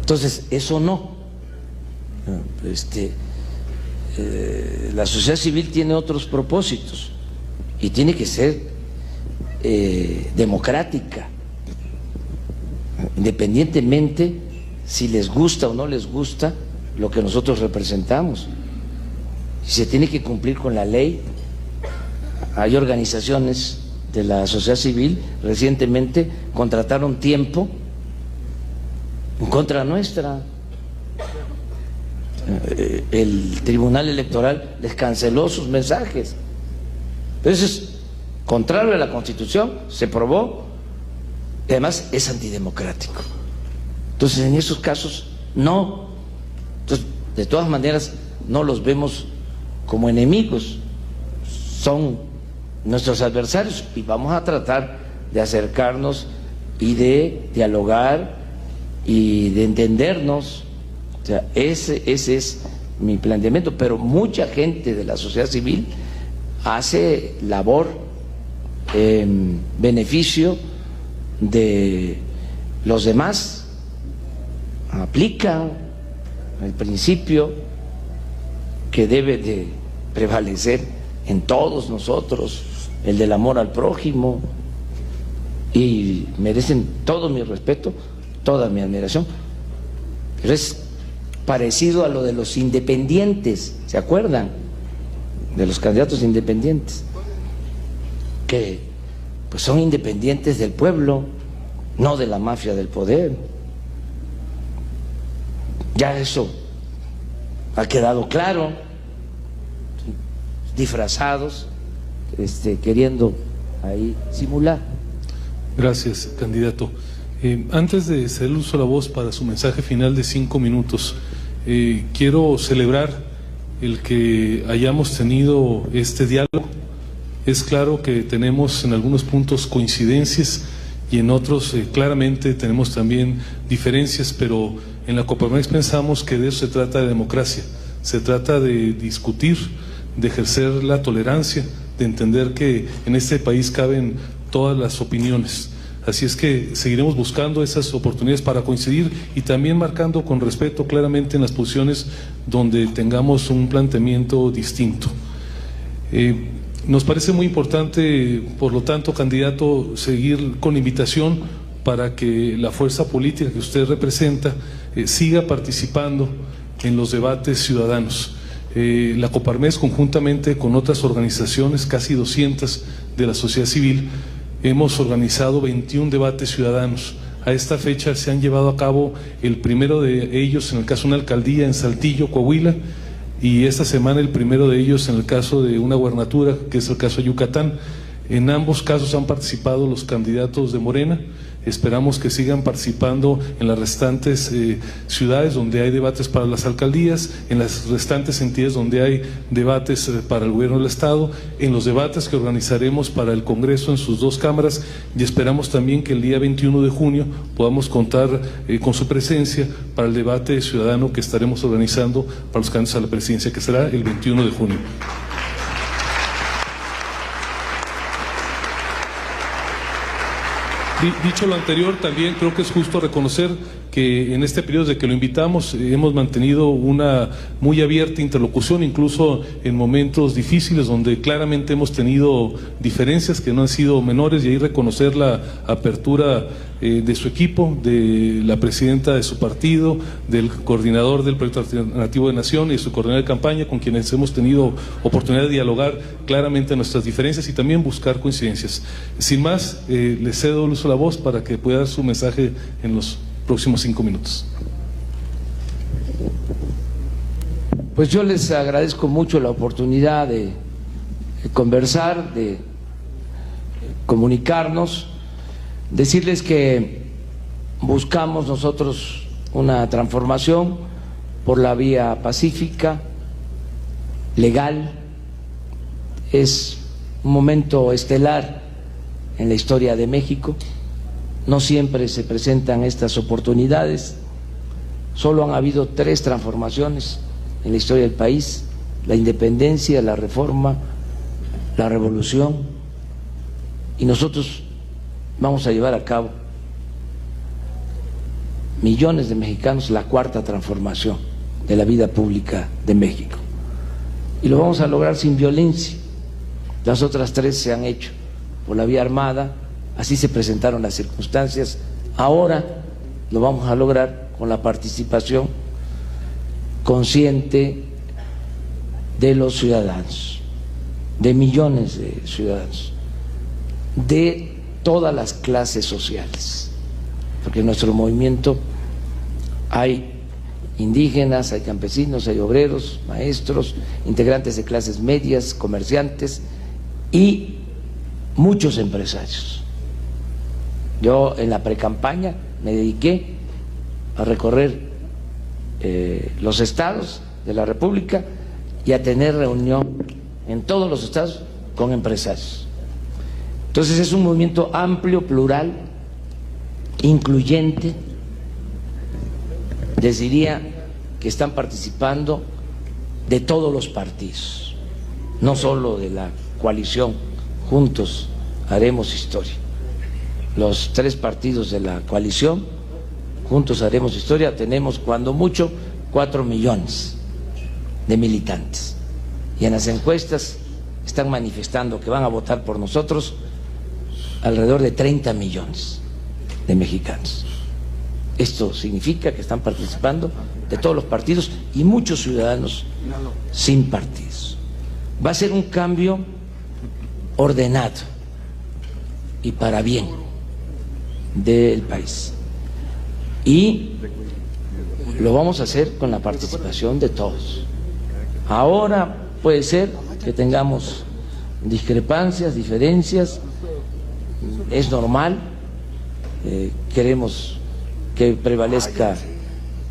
Entonces, eso no. La sociedad civil tiene otros propósitos y tiene que ser democrática, independientemente si les gusta o no les gusta lo que nosotros representamos. se tiene que cumplir con la ley. Hay organizaciones de la sociedad civil recientemente contrataron tiempo en contra nuestra. El Tribunal Electoral les canceló sus mensajes. Entonces, contrario a la Constitución, se probó, y además es antidemocrático. Entonces, en esos casos, no. Entonces, de todas maneras, no los vemos como enemigos, son nuestros adversarios y vamos a tratar de acercarnos y de dialogar y de entendernos. O sea, ese es mi planteamiento, pero mucha gente de la sociedad civil hace labor en beneficio de los demás, aplican el principio que debe de prevalecer en todos nosotros, el del amor al prójimo, y merecen todo mi respeto, toda mi admiración. Pero es parecido a lo de los independientes, ¿se acuerdan? De los candidatos independientes, que pues son independientes del pueblo, no de la mafia del poder. Ya eso ha quedado claro, disfrazados, queriendo ahí simular. Gracias, candidato. Antes de ceder uso a la voz para su mensaje final de 5 minutos, quiero celebrar el que hayamos tenido este diálogo. Es claro que tenemos en algunos puntos coincidencias y en otros claramente tenemos también diferencias, pero en la Coparmex pensamos que de eso se trata de democracia, se trata de discutir, de ejercer la tolerancia, de entender que en este país caben todas las opiniones. Así es que seguiremos buscando esas oportunidades para coincidir y también marcando con respeto claramente en las posiciones donde tengamos un planteamiento distinto. Nos parece muy importante, por lo tanto, candidato, seguir con la invitación para que la fuerza política que usted representa siga participando en los debates ciudadanos. La Coparmex, conjuntamente con otras organizaciones, casi 200 de la sociedad civil, hemos organizado 21 debates ciudadanos. A esta fecha se han llevado a cabo el primero de ellos en el caso de una alcaldía en Saltillo, Coahuila, y esta semana el primero de ellos en el caso de una gubernatura, que es el caso de Yucatán. En ambos casos han participado los candidatos de Morena. Esperamos que sigan participando en las restantes ciudades donde hay debates para las alcaldías, en las restantes entidades donde hay debates para el gobierno del Estado, en los debates que organizaremos para el Congreso en sus 2 cámaras, y esperamos también que el día 21 de junio podamos contar con su presencia para el debate ciudadano que estaremos organizando para los candidatos a la presidencia, que será el 21 de junio. Dicho lo anterior, también creo que es justo reconocer que en este periodo desde que lo invitamos hemos mantenido una muy abierta interlocución, incluso en momentos difíciles donde claramente hemos tenido diferencias que no han sido menores, y ahí reconocer la apertura de su equipo, de la presidenta de su partido, del coordinador del Proyecto Alternativo de Nación y de su coordinador de campaña, con quienes hemos tenido oportunidad de dialogar claramente nuestras diferencias y también buscar coincidencias. Sin más, le cedo el uso de la voz para que pueda dar su mensaje en los próximos 5 minutos. Pues yo les agradezco mucho la oportunidad de conversar, de comunicarnos, decirles que buscamos nosotros una transformación por la vía pacífica, legal. Es un momento estelar en la historia de México. No siempre se presentan estas oportunidades. Solo han habido 3 transformaciones en la historia del país: la independencia, la reforma, la revolución. Y nosotros vamos a llevar a cabo, millones de mexicanos, la 4ª transformación de la vida pública de México. Y lo vamos a lograr sin violencia. Las otras 3 se han hecho por la vía armada. Así se presentaron las circunstancias. Ahora lo vamos a lograr con la participación consciente, de los ciudadanos, de millones de ciudadanos, de todas las clases sociales, porque en nuestro movimiento hay indígenas, hay campesinos, hay obreros, maestros, integrantes de clases medias, comerciantes y muchos empresarios. Yo en la precampaña me dediqué a recorrer los estados de la República y a tener reunión en todos los estados con empresarios. Entonces es un movimiento amplio, plural, incluyente. Les diría que están participando de todos los partidos, no solo de la coalición Juntos Haremos Historia. Los 3 partidos de la coalición Juntos Haremos Historia tenemos cuando mucho 4 millones de militantes, y en las encuestas están manifestando que van a votar por nosotros alrededor de 30 millones de mexicanos. Esto significa que están participando de todos los partidos y muchos ciudadanos sin partidos. Va a ser un cambio ordenado y para bien del país, y lo vamos a hacer con la participación de todos. Ahora puede ser que tengamos discrepancias, diferencias, es normal, queremos que prevalezca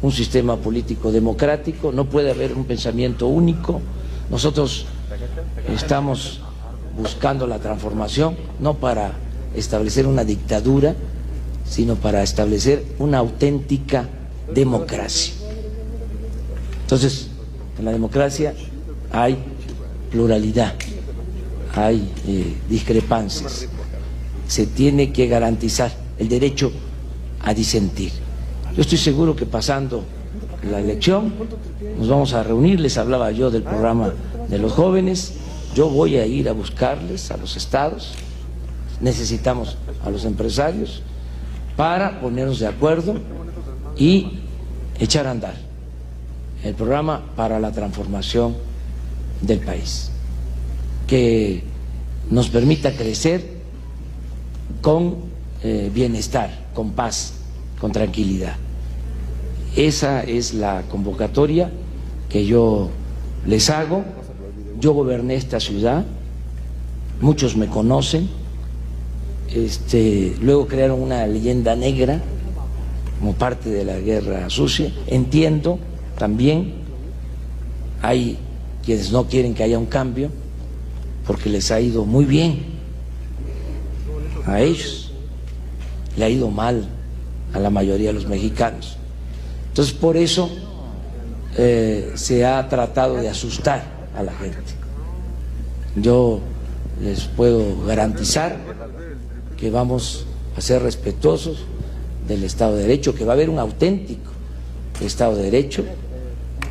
un sistema político democrático, no puede haber un pensamiento único. Nosotros estamos buscando la transformación, no para establecer una dictadura, sino para establecer una auténtica democracia. Entonces, en la democracia hay pluralidad, hay discrepancias, se tiene que garantizar el derecho a disentir. Yo estoy seguro que pasando la elección nos vamos a reunir, les hablaba yo del programa de los jóvenes, yo voy a ir a buscarles a los estados, necesitamos a los empresarios para ponernos de acuerdo y echar a andar el programa para la transformación del país, que nos permita crecer con bienestar, con paz, con tranquilidad. Esa es la convocatoria que yo les hago. Yo goberné esta ciudad, muchos me conocen, luego crearon una leyenda negra como parte de la guerra sucia. Entiendo también, hay quienes no quieren que haya un cambio porque les ha ido muy bien a ellos, le ha ido mal a la mayoría de los mexicanos. Entonces por eso se ha tratado de asustar a la gente. Yo les puedo garantizar que vamos a ser respetuosos del Estado de Derecho, que va a haber un auténtico Estado de Derecho,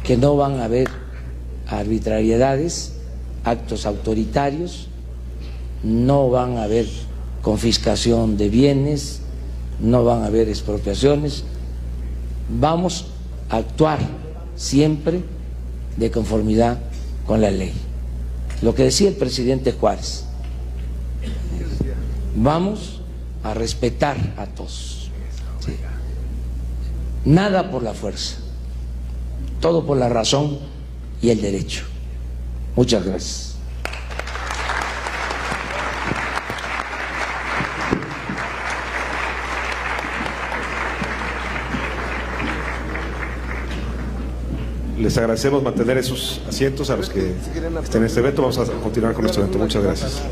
que no van a haber arbitrariedades, actos autoritarios, no van a haber confiscación de bienes, no van a haber expropiaciones. Vamos a actuar siempre de conformidad con la ley. Lo que decía el presidente Juárez, vamos a respetar a todos. ¿Sí? Nada por la fuerza, todo por la razón y el derecho. Muchas gracias. Les agradecemos mantener esos asientos a los que estén en este evento. Vamos a continuar con nuestro evento. Muchas gracias.